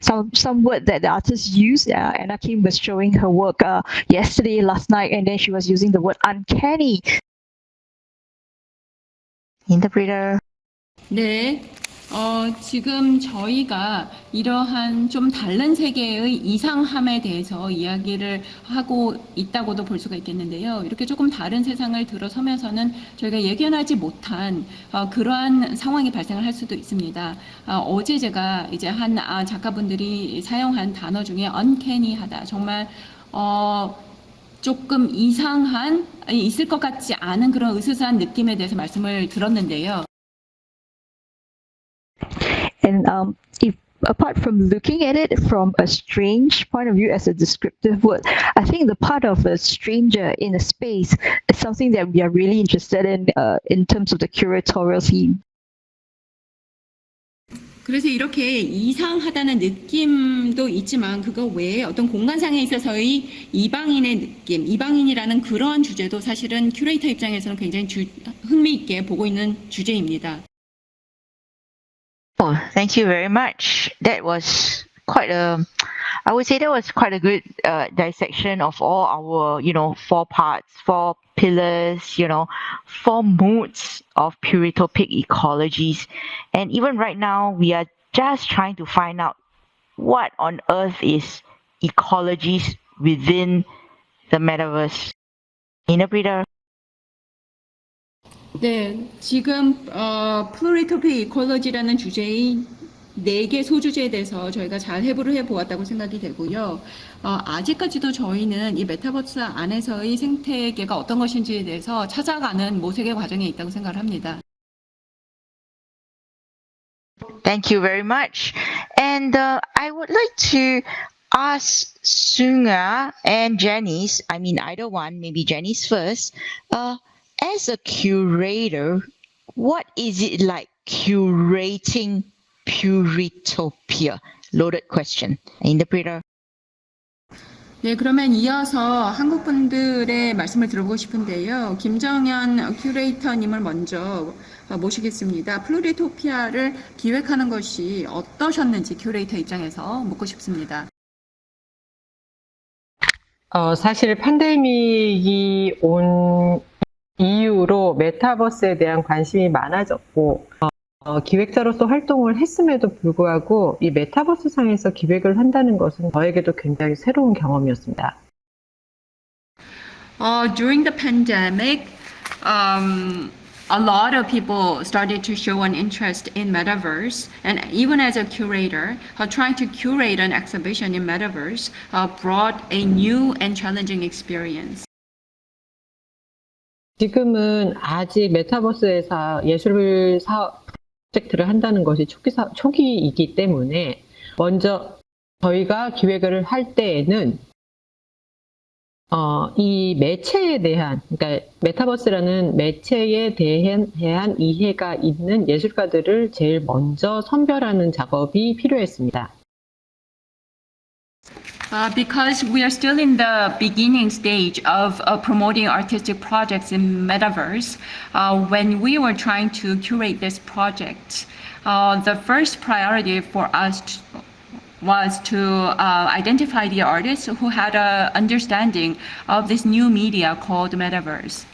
Some word that the artist used. Anna Kim was showing her work yesterday, last night, and then she was using the word uncanny. Interpreter. 네. 지금 저희가 이러한 좀 다른 세계의 이상함에 대해서 이야기를 하고 있다고도 볼 수가 있겠는데요. 이렇게 조금 다른 세상을 들어서면서는 저희가 예견하지 못한 그러한 상황이 발생을 할 수도 있습니다. 어제 제가 이제 한 작가분들이 사용한 단어 중에 uncanny하다. 정말 조금 이상한, 있을 것 같지 않은 그런 으스스한 느낌에 대해서 말씀을 들었는데요. And if apart from looking at it from a strange point of view as a descriptive word, I think the part of a stranger in a space is something that we are really interested in terms of the curatorial theme. 그래서 이렇게 이상하다는 느낌도 있지만 그거 외에 어떤 공간상에 있어서의 이방인의 느낌, 이방인이라는 그러한 주제도 사실은 큐레이터 입장에서는 굉장히 흥미있게 보고 있는 주제입니다. Oh, thank you very much. That was quite I would say that was quite a good dissection of all our, 4 parts, 4 pillars, 4 moods of Pluritopic ecologies. And even right now, we are just trying to find out what on earth is ecologies within the Metaverse. Interpreter. 네, 지금 플루리토피 이콜로지라는 주제의 4개 소주제에 대해서 저희가 잘 해부를 해보았다고 생각이 되고요. 아직까지도 저희는 이 메타버스 안에서의 생태계가 어떤 것인지에 대해서 찾아가는 모색의 과정에 있다고 생각을 합니다. Thank you very much. And I would like to ask Sunga and Janice, I mean either one, maybe Janice first, as a curator, what is it like curating Pluritopia? Loaded question. Interpreter. 네, 그러면 이어서 한국 분들의 말씀을 들어보고 싶은데요. 김정현 큐레이터님을 먼저 모시겠습니다. 플루리토피아를 기획하는 것이 어떠셨는지 큐레이터 입장에서 묻고 싶습니다. 사실 팬데믹이 온 이후로 메타버스에 대한 관심이 많아졌고, 기획자로서 활동을 했음에도 불구하고 이 메타버스 상에서 기획을 한다는 것은 저에게도 굉장히 새로운 경험이었습니다. During the pandemic, a lot of people started to show an interest in Metaverse, and even as a curator, trying to curate an exhibition in Metaverse brought a new and challenging experience. 지금은 아직 메타버스에서 예술 프로젝트를 한다는 것이 초기이기 때문에 먼저 저희가 기획을 할 때에는 이 매체에 대한, 그러니까 메타버스라는 매체에 대한 이해가 있는 예술가들을 제일 먼저 선별하는 작업이 필요했습니다. Because we are still in the beginning stage of promoting artistic projects in Metaverse, when we were trying to curate this project, the first priority for us was to identify the artists who had an understanding of this new media called Metaverse.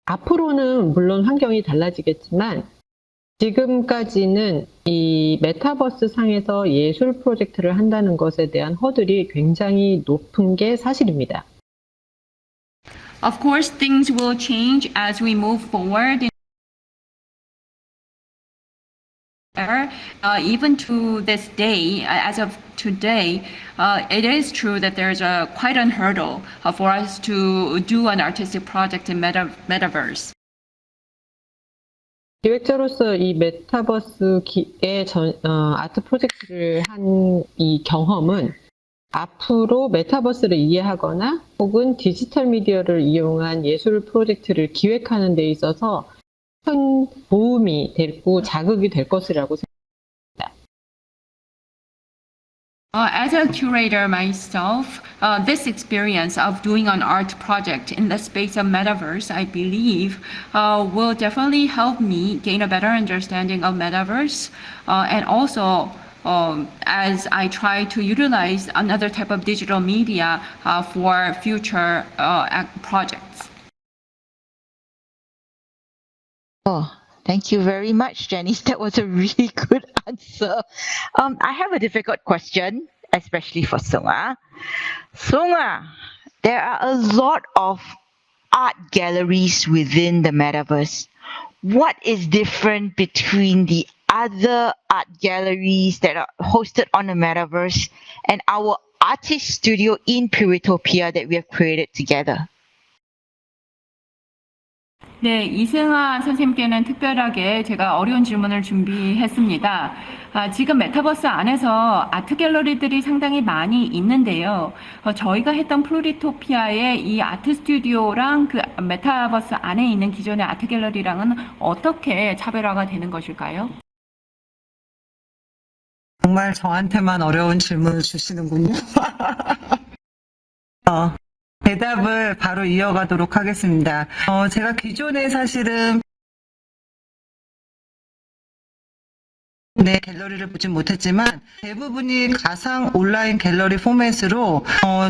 앞으로는 물론 환경이 달라지겠지만 지금까지는 이 메타버스 상에서 예술 프로젝트를 한다는 것에 대한 허들이 굉장히 높은 게 사실입니다. Of course, things will change as we move forward. Even to this day, as of today, it is true that there's quite a hurdle for us to do an artistic project in Metaverse. 기획자로서 이 메타버스의 아트 프로젝트를 한 이 경험은 앞으로 메타버스를 이해하거나 혹은 디지털 미디어를 이용한 예술 프로젝트를 기획하는 데 있어서 큰 도움이 되고 자극이 될 것이라고 생각합니다. As a curator myself, this experience of doing an art project in the space of Metaverse, I believe, will definitely help me gain a better understanding of Metaverse, and also as I try to utilize another type of digital media for future projects. Oh, thank you very much, Janice. That was a really good answer. I have a difficult question, especially for Sunga. Sunga, there are a lot of art galleries within the Metaverse. What is different between the other art galleries that are hosted on the Metaverse and our artist studio in Pluritopia that we have created together? 네, 이승아 선생님께는 특별하게 제가 어려운 질문을 준비했습니다. 지금 메타버스 안에서 아트 갤러리들이 상당히 많이 있는데요. 저희가 했던 플루리토피아의 이 아트 스튜디오랑 그 메타버스 안에 있는 기존의 아트 갤러리랑은 어떻게 차별화가 되는 것일까요? 정말 저한테만 어려운 질문을 주시는군요. 대답을 바로 이어가도록 하겠습니다. 제가 기존에 사실은 갤러리를 보진 못했지만 대부분이 가상 온라인 갤러리 포맷으로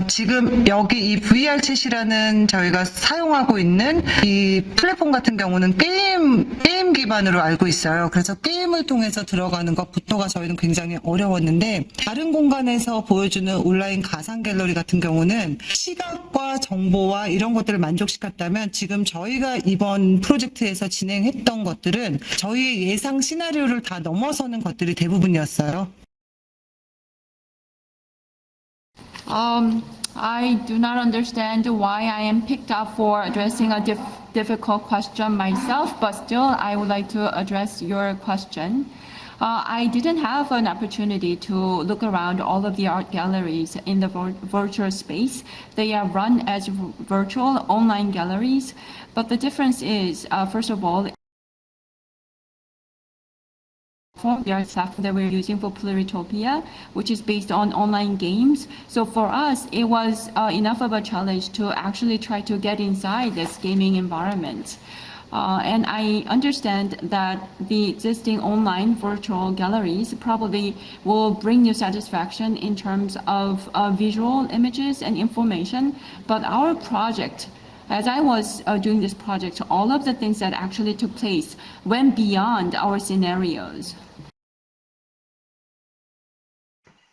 지금 여기 이 VR챗이라는 저희가 사용하고 있는 이 플랫폼 같은 경우는 게임 기반으로 알고 있어요. 그래서 게임을 통해서 들어가는 것부터가 저희는 굉장히 어려웠는데 다른 공간에서 보여주는 온라인 가상 갤러리 같은 경우는 시각과 정보와 이런 것들을 만족시켰다면 지금 저희가 이번 프로젝트에서 진행했던 것들은 저희의 예상 시나리오를 다 넘어서는 것들이 대부분이었어요. I do not understand why I am picked up for addressing a difficult question myself, but still I would like to address your question. I didn't have an opportunity to look around all of the art galleries in the virtual space. They are run as virtual online galleries, but the difference is, first of all, the art platform that we're using for Pluritopia, which is based on online games. So for us, it was enough of a challenge to actually try to get inside this gaming environment. And I understand that the existing online virtual galleries probably will bring you satisfaction in terms of visual images and information, but our project, as I was doing this project, all of the things that actually took place went beyond our scenarios.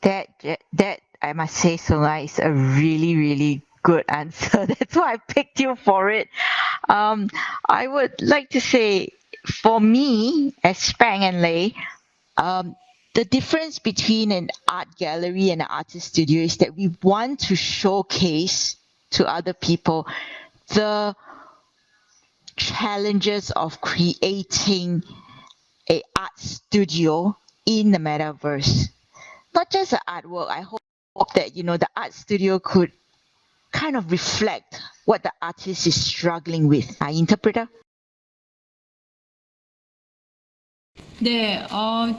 That I must say, Sunga, is a really, really good answer. That's why I picked you for it. I would like to say, for me, as Spang and Lei, the difference between an art gallery and an artist studio is that we want to showcase to other people the challenges of creating an art studio in the Metaverse. Not just an artwork. I hope that, the art studio could kind of reflect what the artist is struggling with. Interpreter? 네,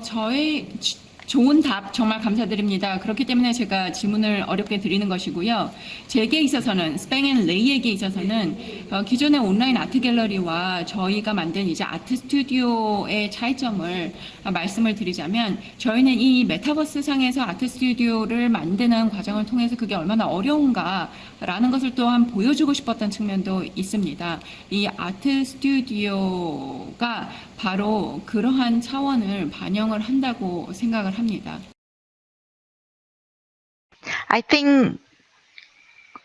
저의 좋은 답 정말 감사드립니다. 그렇기 때문에 제가 질문을 어렵게 드리는 것이고요. 제게 있어서는, 스팽 앤 레이에게 있어서는 기존의 온라인 아트 갤러리와 저희가 만든 이제 아트 스튜디오의 차이점을 말씀을 드리자면, 저희는 이 메타버스 상에서 아트 스튜디오를 만드는 과정을 통해서 그게 얼마나 어려운가라는 것을 또한 보여주고 싶었던 측면도 있습니다. 이 아트 스튜디오가 바로 그러한 차원을 반영을 한다고 생각을 합니다. I think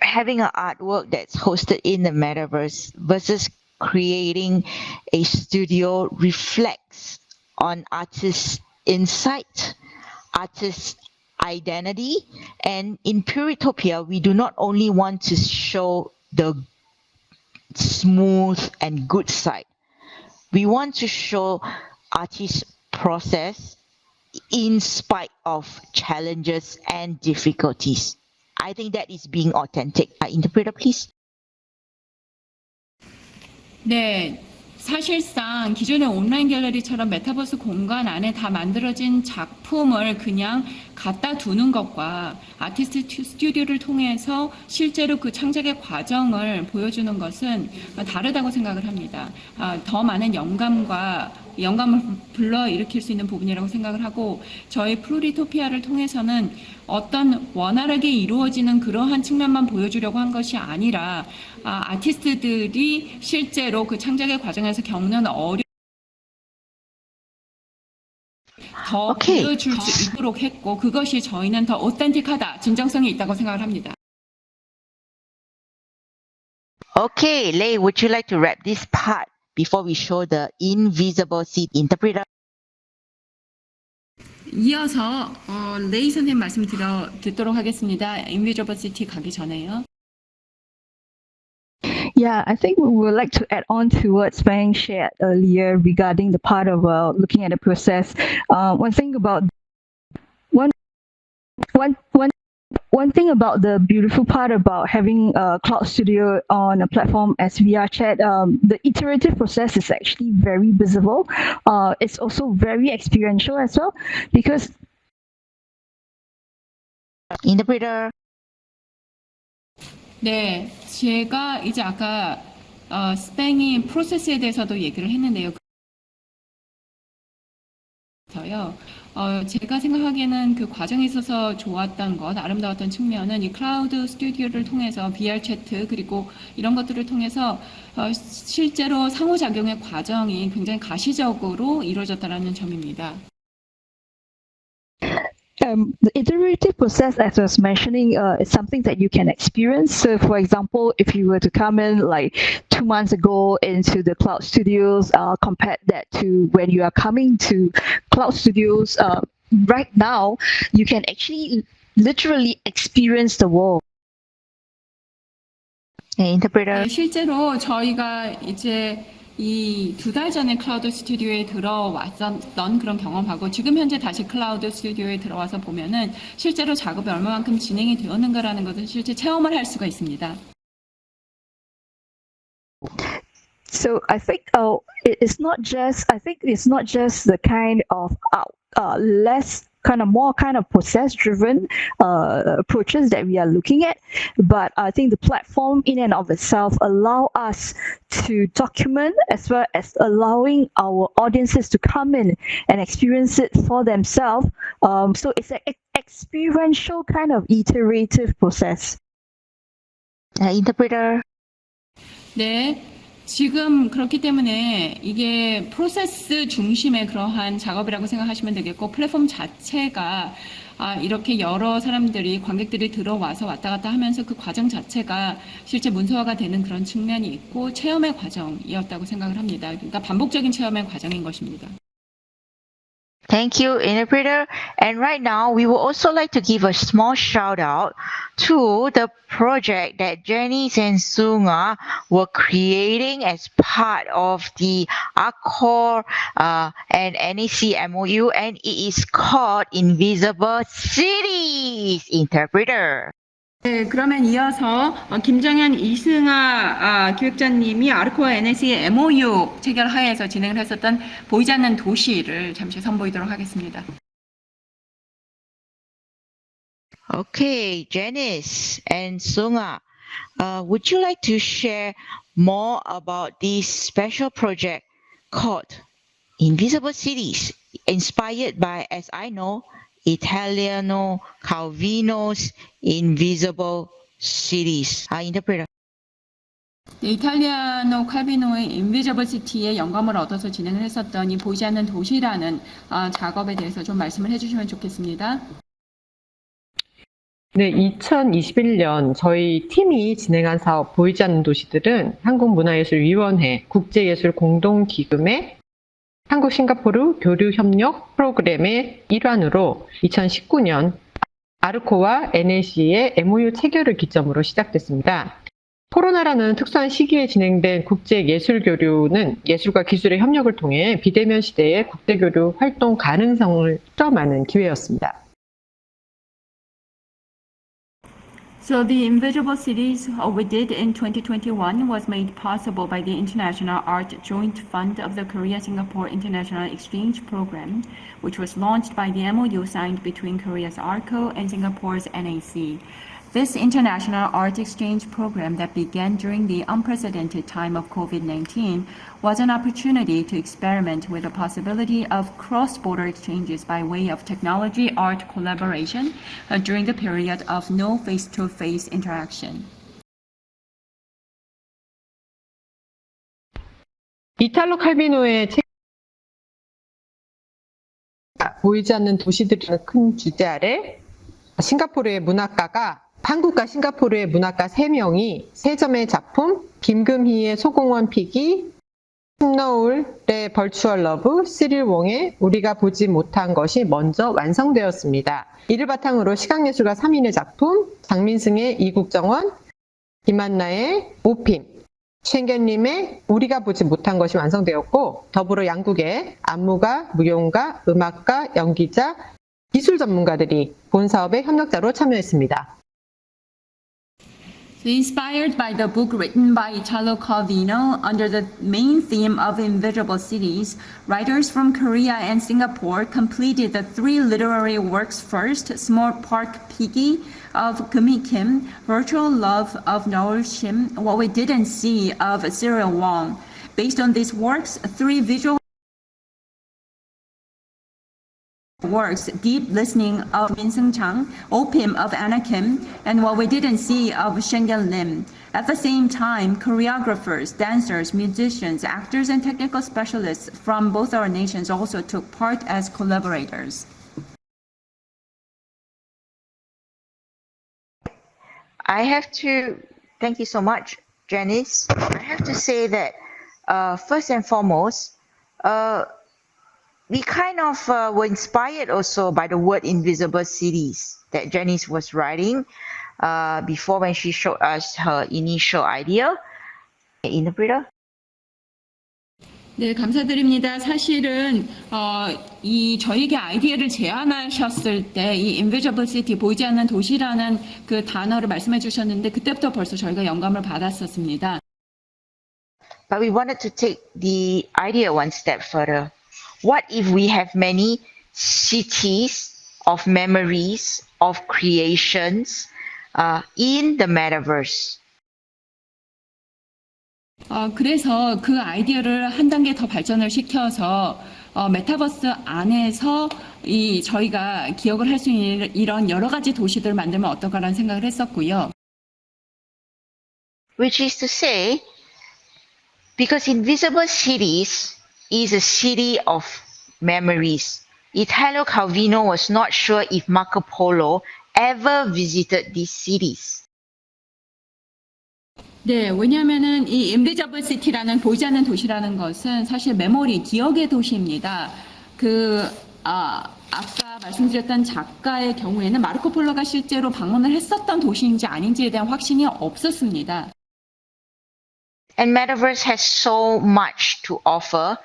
having an artwork that's hosted in the Metaverse versus creating a studio reflects on artists' insight, artists' identity, and in Pluritopia, we do not only want to show the smooth and good side. We want to show artists' process in spite of challenges and difficulties. I think that is being authentic. Interpreter, please. 네, 사실상 기존의 온라인 갤러리처럼 메타버스 공간 안에 다 만들어진 작품을 그냥 갖다 두는 것과 아티스트 스튜디오를 통해서 실제로 그 창작의 과정을 보여주는 것은 다르다고 생각을 합니다. 더 많은 영감을 불러일으킬 수 있는 부분이라고 생각을 하고, 저희 플루리토피아를 통해서는 어떤 원활하게 이루어지는 그러한 측면만 보여주려고 한 것이 아니라 아티스트들이 실제로 그 창작의 과정에서 겪는 더 오케이. 보여줄 수 있도록 했고, 그것이 저희는 더 오텐틱하다, 진정성이 있다고 생각을 합니다. Okay, Lei, would you like to wrap this part before we show the invisible seed interpreter? 이어서 레이 선생님 말씀 듣도록 하겠습니다. 인비저버시티 가기 전에요. Yeah, I think we would like to add on to what Spang shared earlier regarding the part of looking at the process. One thing about the beautiful part about having a cloud studio on a platform as VRChat, the iterative process is actually very visible. It's also very experiential as well, because Interpreter. 네, 제가 이제 아까 스팽이 프로세스에 대해서도 얘기를 했는데요. 제가 생각하기에는 그 과정에 있어서 좋았던 것, 아름다웠던 측면은 이 클라우드 스튜디오를 통해서 VR 채트 그리고 이런 것들을 통해서 실제로 상호작용의 과정이 굉장히 가시적으로 이루어졌다는 점입니다. The iterative process, as I was mentioning, is something that you can experience. So, for example, if you were to come in like 2 months ago into the cloud studios, compare that to when you are coming to cloud studios right now, you can actually literally experience the world. Interpreter. 네, 실제로 저희가 이제 이 2달 전에 클라우드 스튜디오에 들어왔던 그런 경험하고 지금 현재 다시 클라우드 스튜디오에 들어와서 보면은 실제로 작업이 얼마만큼 진행이 되었는가라는 것을 실제 체험을 할 수가 있습니다. So I think it's not just the kind of more process driven approaches that we are looking at, but I think the platform in and of itself allow us to document as well as allowing our audiences to come in and experience it for themselves. So it's an experiential kind of iterative process. Interpreter. 네. 지금 그렇기 때문에 이게 프로세스 중심의 그러한 작업이라고 생각하시면 되겠고, 플랫폼 자체가 이렇게 여러 사람들이, 관객들이 들어와서 왔다 갔다 하면서 그 과정 자체가 실제 문서화가 되는 그런 측면이 있고 체험의 과정이었다고 생각을 합니다. 그러니까 반복적인 체험의 과정인 것입니다. Thank you, Interpreter. And right now, we would also like to give a small shout out to the project that Janice and Sunga were creating as part of the Accor and NAC MOU, and it is called Invisible Cities. Interpreter. 네, 그러면 이어서 김정현 이승아 기획자님이 아르코와 NS의 MOU 체결하에서 진행을 했었던 보이지 않는 도시를 잠시 선보이도록 하겠습니다. Okay, Janice and Sunga, would you like to share more about this special project called Invisible Cities, inspired by, as I know, Italiano Calvino's Invisible Cities. Interpreter. 네, 이탈리아노 칼비노의 인비저블 시티의 영감을 얻어서 진행을 했었던 이 보이지 않는 도시라는 작업에 대해서 좀 말씀을 해주시면 좋겠습니다. 네, 2021년 저희 팀이 진행한 사업 보이지 않는 도시들은 한국문화예술위원회 국제예술공동기금의 한국 싱가포르 교류협력 프로그램의 일환으로 2019년 아르코와 NAC의 MOU 체결을 기점으로 시작됐습니다. 코로나라는 특수한 시기에 진행된 국제예술교류는 예술과 기술의 협력을 통해 비대면 시대의 국제교류 활동 가능성을 점하는 기회였습니다. So the Invisible Cities we did in 2021 was made possible by the International Art Joint Fund of the Korea-Singapore International Exchange Program, which was launched by the MOU signed between Korea's ARCO and Singapore's NAC. This international art exchange program that began during the unprecedented time of COVID-19 was an opportunity to experiment with the possibility of cross-border exchanges by way of technology-art collaboration during the period of no face-to-face interaction. 이탈로 칼비노의 책 보이지 않는 도시들이라는 큰 주제 아래 싱가포르의 문학가가 한국과 싱가포르의 문학가 3명이 세 점의 작품 김금희의 소공원 피기, 신너울의 벌추얼 러브, 시릴 웡의 우리가 보지 못한 것이 먼저 완성되었습니다. 이를 바탕으로 시각예술가 3인의 작품 장민승의 이국정원, 김한나의 오핌, 최견님의 우리가 보지 못한 것이 완성되었고 더불어 양국의 안무가, 무용가, 음악가, 연기자, 기술 전문가들이 본 사업의 협력자로 참여했습니다. So inspired by the book written by Italo Calvino under the main theme of invisible cities, writers from Korea and Singapore completed the 3 literary works first, Small Park Piggy of Kumi Kim, Virtual Love of Noel Shim, What We Didn't See of Cyril Wong. Based on these works, 3 visual works, Deep Listening of Min Seung Chang, Opium of Anna Kim, and What We Didn't See of Shengyun Lim. At the same time, choreographers, dancers, musicians, actors, and technical specialists from both our nations also took part as collaborators. Thank you so much, Janice. I have to say that first and foremost, we kind of were inspired also by the word invisible cities that Janice was writing before when she showed us her initial idea. Interpreter? 네, 감사드립니다. 사실은 저에게 아이디어를 제안하셨을 때 이 invisible city, 보이지 않는 도시라는 그 단어를 말씀해 주셨는데 그때부터 벌써 저희가 영감을 받았었습니다. But we wanted to take the idea one step further. What if we have many cities of memories, of creations in the Metaverse? 그래서 그 아이디어를 한 단계 더 발전을 시켜서 메타버스 안에서 저희가 기억을 할 수 있는 이런 여러 가지 도시들을 만들면 어떨까라는 생각을 했었고요. Which is to say, because invisible cities is a city of memories. Italo Calvino was not sure if Marco Polo ever visited these cities. 네, 왜냐하면은 이 인비저블 시티라는 보이지 않는 도시라는 것은 사실 메모리, 기억의 도시입니다. 아까 말씀드렸던 작가의 경우에는 마르코 폴로가 실제로 방문을 했었던 도시인지 아닌지에 대한 확신이 없었습니다. And Metaverse has so much to offer.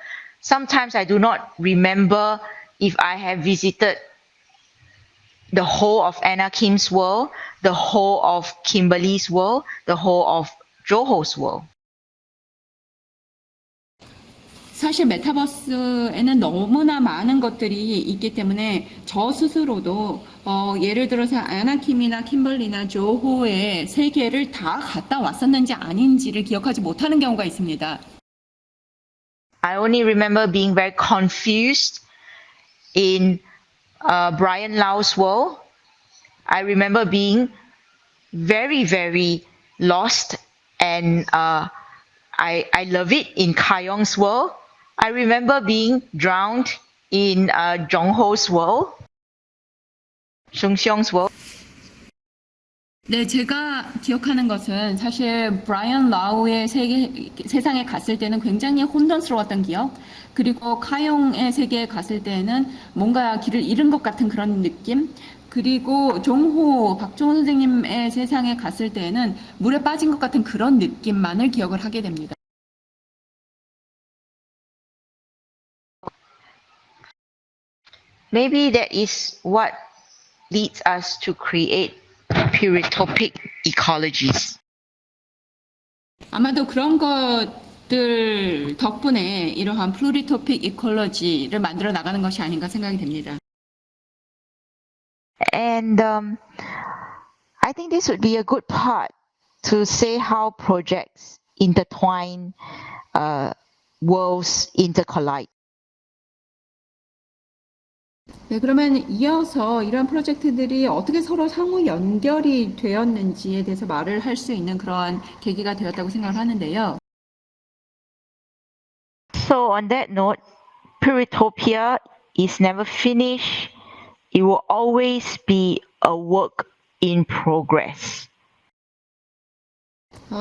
Sometimes I do not remember if I have visited the whole of Anna Kim's world, the whole of Kimberly's world, the whole of Joho's world. 사실 메타버스에는 너무나 많은 것들이 있기 때문에 저 스스로도 예를 들어서 아나킴이나 킴벌리나 조호의 세계를 다 갔다 왔었는지 아닌지를 기억하지 못하는 경우가 있습니다. I only remember being very confused in Brian Lau's world. I remember being very, very lost, and I love it in Kayong's world. I remember being drowned in Jongho's world, Sung-seong's world. 네, 제가 기억하는 것은 사실 브라이언 라우의 세상에 갔을 때는 굉장히 혼돈스러웠던 기억, 그리고 카용의 세계에 갔을 때는 뭔가 길을 잃은 것 같은 그런 느낌, 그리고 박종호 선생님의 세상에 갔을 때는 물에 빠진 것 같은 그런 느낌만을 기억을 하게 됩니다. Maybe that is what leads us to create Pluritopia ecologies. 아마도 그런 것들 덕분에 이러한 플루리토픽 이콜로지를 만들어 나가는 것이 아닌가 생각이 됩니다. And I think this would be a good part to say how projects intertwine, worlds intercollide. 네, 그러면 이어서 이러한 프로젝트들이 어떻게 서로 상호 연결이 되었는지에 대해서 말을 할 수 있는 그러한 계기가 되었다고 생각을 하는데요. So on that note, Pluritopia is never finished. It will always be a work in progress.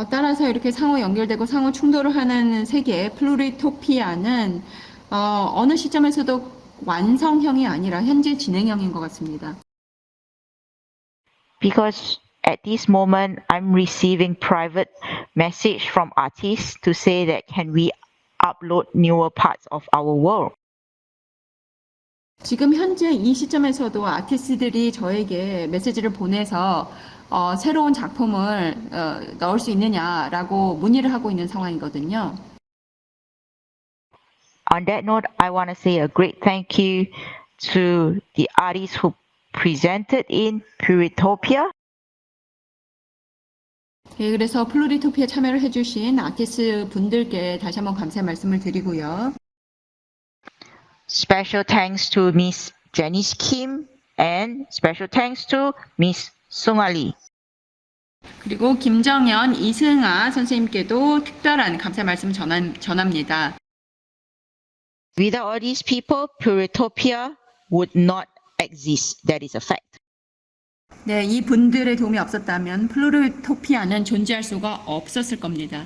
따라서 이렇게 상호 연결되고 상호 충돌을 하는 세계 플루리토피아는 어느 시점에서도 완성형이 아니라 현재 진행형인 것 같습니다. Because at this moment, I'm receiving private message from artists to say that can we upload newer parts of our world. 지금 현재 이 시점에서도 아티스트들이 저에게 메시지를 보내서 새로운 작품을 넣을 수 있느냐라고 문의를 하고 있는 상황이거든요. On that note, I want to say a great thank you to the artists who presented in Pluritopia. 예, 그래서 플루리토피에 참여를 해주신 아티스트 분들께 다시 한번 감사의 말씀을 드리고요. Special thanks to Miss Janice Kim and special thanks to Miss Sunga Lee. 그리고 김정연, 이승아 선생님께도 특별한 감사의 말씀을 전합니다. Without all these people, Pluritopia would not exist. That is a fact. 네, 이 분들의 도움이 없었다면 플루리토피아는 존재할 수가 없었을 겁니다.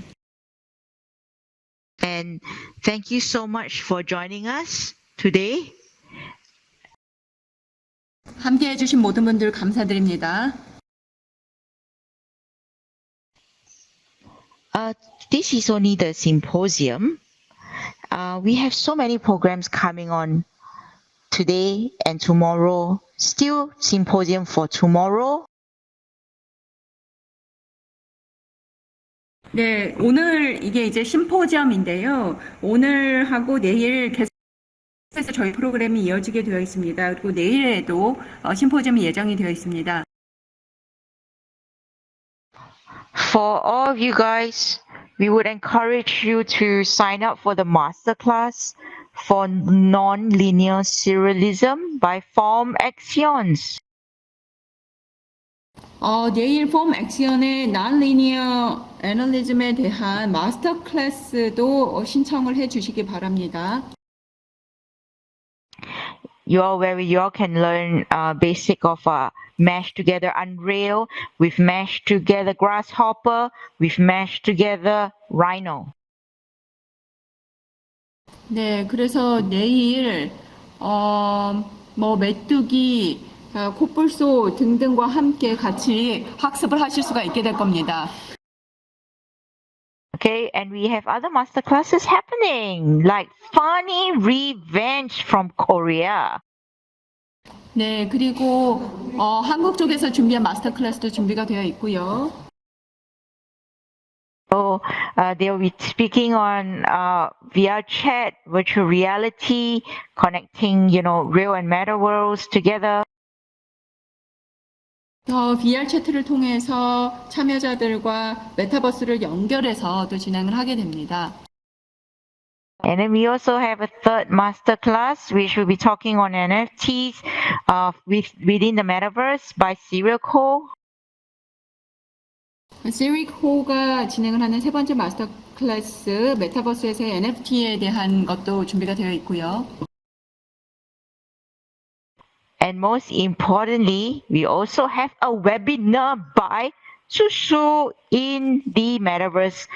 And thank you so much for joining us today. 함께 해주신 모든 분들 감사드립니다. This is only the symposium. We have so many programs coming on today and tomorrow. Still symposium for tomorrow. 네, 오늘 이게 이제 심포지엄인데요. 오늘하고 내일 계속해서 저희 프로그램이 이어지게 되어 있습니다. 그리고 내일에도 심포지엄이 예정이 되어 있습니다. For all of you guys, we would encourage you to sign up for the masterclass for non-linear serialism by form axions. 내일 폼 액션의 non-linear 애널리즘에 대한 마스터 클래스도 신청을 해 주시기 바랍니다. Where you all can learn basic of mesh together Unreal, with mesh together Grasshopper, with mesh together Rhino. 네, 그래서 내일 메뚜기, 코뿔소 등등과 함께 같이 학습을 하실 수가 있게 될 겁니다. Okay, and we have other master classes happening, like Funny Revenge from Korea. 네, 그리고 한국 쪽에서 준비한 마스터 클래스도 준비가 되어 있고요. So they'll be speaking on VRChat, virtual reality, connecting, real and meta worlds together. VR 채트를 통해서 참여자들과 메타버스를 연결해서 또 진행을 하게 됩니다. And then we also have a third master class, which will be talking on NFTs within the Metaverse by Serial Co. 세리코가 진행을 하는 세 번째 마스터 클래스 메타버스에서의 NFT에 대한 것도 준비가 되어 있고요. And most importantly, we also have a webinar by Susu in the Metaverse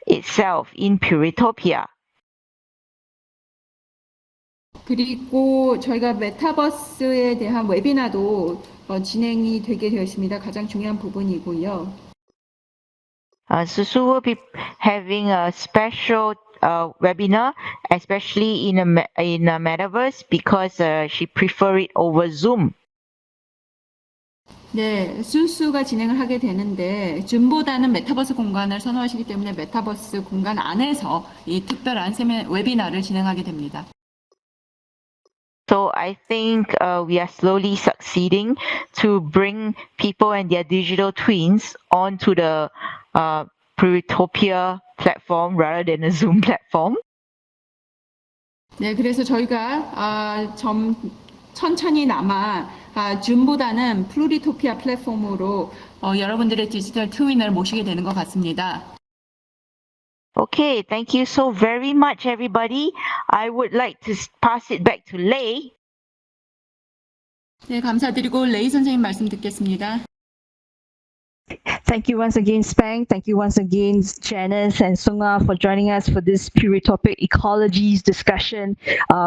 itself, in Pluritopia. 그리고 저희가 메타버스에 대한 웨비나도 진행이 되게 되어 있습니다. 가장 중요한 부분이고요. Susu will be having a special webinar, especially in a Metaverse, because she prefer it over Zoom. 네, 수수가 진행을 하게 되는데 줌보다는 메타버스 공간을 선호하시기 때문에 메타버스 공간 안에서 이 특별한 웨비나를 진행하게 됩니다. So I think we are slowly succeeding to bring people and their digital twins onto the Pluritopia platform rather than a Zoom platform. 네, 그래서 저희가 천천히나마 줌보다는 플루리토피아 플랫폼으로 여러분들의 디지털 트윈을 모시게 되는 것 같습니다. Okay, thank you so very much, everybody. I would like to pass it back to Lei. 네, 감사드리고 레이 선생님 말씀 듣겠습니다. Thank you once again, Spang. Thank you once again, Janice and Sunga, for joining us for this Pluritopia ecologies discussion.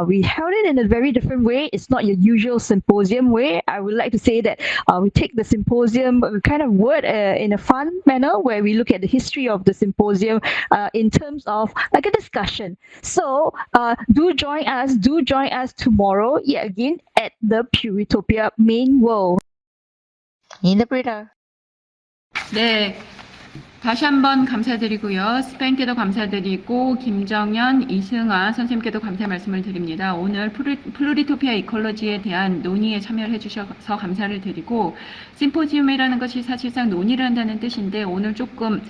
We held it in a very different way. It's not your usual symposium way. I would like to say that we take the symposium kind of word in a fun manner, where we look at the history of the symposium in terms of like a discussion. So do join us tomorrow, yet again, at the Pluritopia main world. Interpreter. 네, 다시 한번 감사드리고요. 스팽께도 감사드리고 김정연, 이승아 선생님께도 감사의 말씀을 드립니다. 오늘 플루리토피아 이콜로지에 대한 논의에 참여를 해주셔서 감사를 드리고, 심포지움이라는 것이 사실상 논의를 한다는 뜻인데 오늘 조금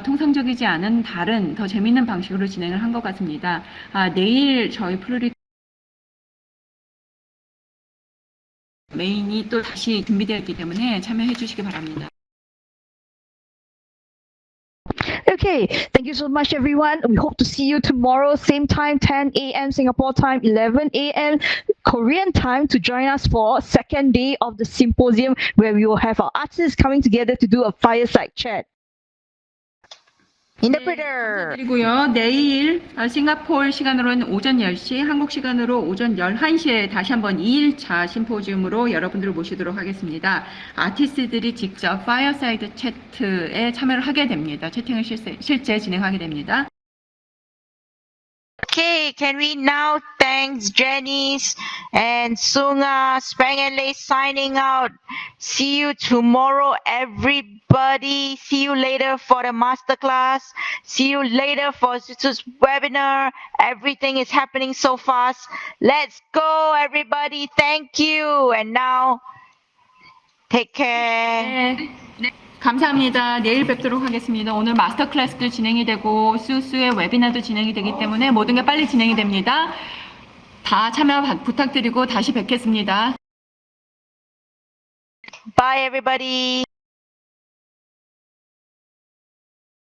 통상적이지 않은 다른 더 재미있는 방식으로 진행을 한 것 같습니다. 내일 저희 메인이 또 다시 준비되어 있기 때문에 참여해 주시기 바랍니다. Okay, thank you so much, everyone. We hope to see you tomorrow, same time, 10 a.m. Singapore time, 11 a.m. Korean time, to join us for second day of the symposium, where we will have our artists coming together to do a fireside chat. Interpreter. 그리고요, 내일 싱가포르 시간으로는 오전 10시, 한국 시간으로 오전 11시에 다시 한번 2일차 심포지움으로 여러분들을 모시도록 하겠습니다. 아티스트들이 직접 파이어사이드 채트에 참여를 하게 됩니다. 채팅을 실제 진행하게 됩니다. Okay, can we now thank Janice and Sunga, Spang and Lei signing out. See you tomorrow, everybody. See you later for the masterclass. See you later for Susu's webinar. Everything is happening so fast. Let's go, everybody. Thank you. And now, take care. 네, 감사합니다. 내일 뵙도록 하겠습니다. 오늘 마스터 클래스도 진행이 되고 수수의 웨비나도 진행이 되기 때문에 모든 게 빨리 진행이 됩니다. 다 참여 부탁드리고 다시 뵙겠습니다. Bye, everybody.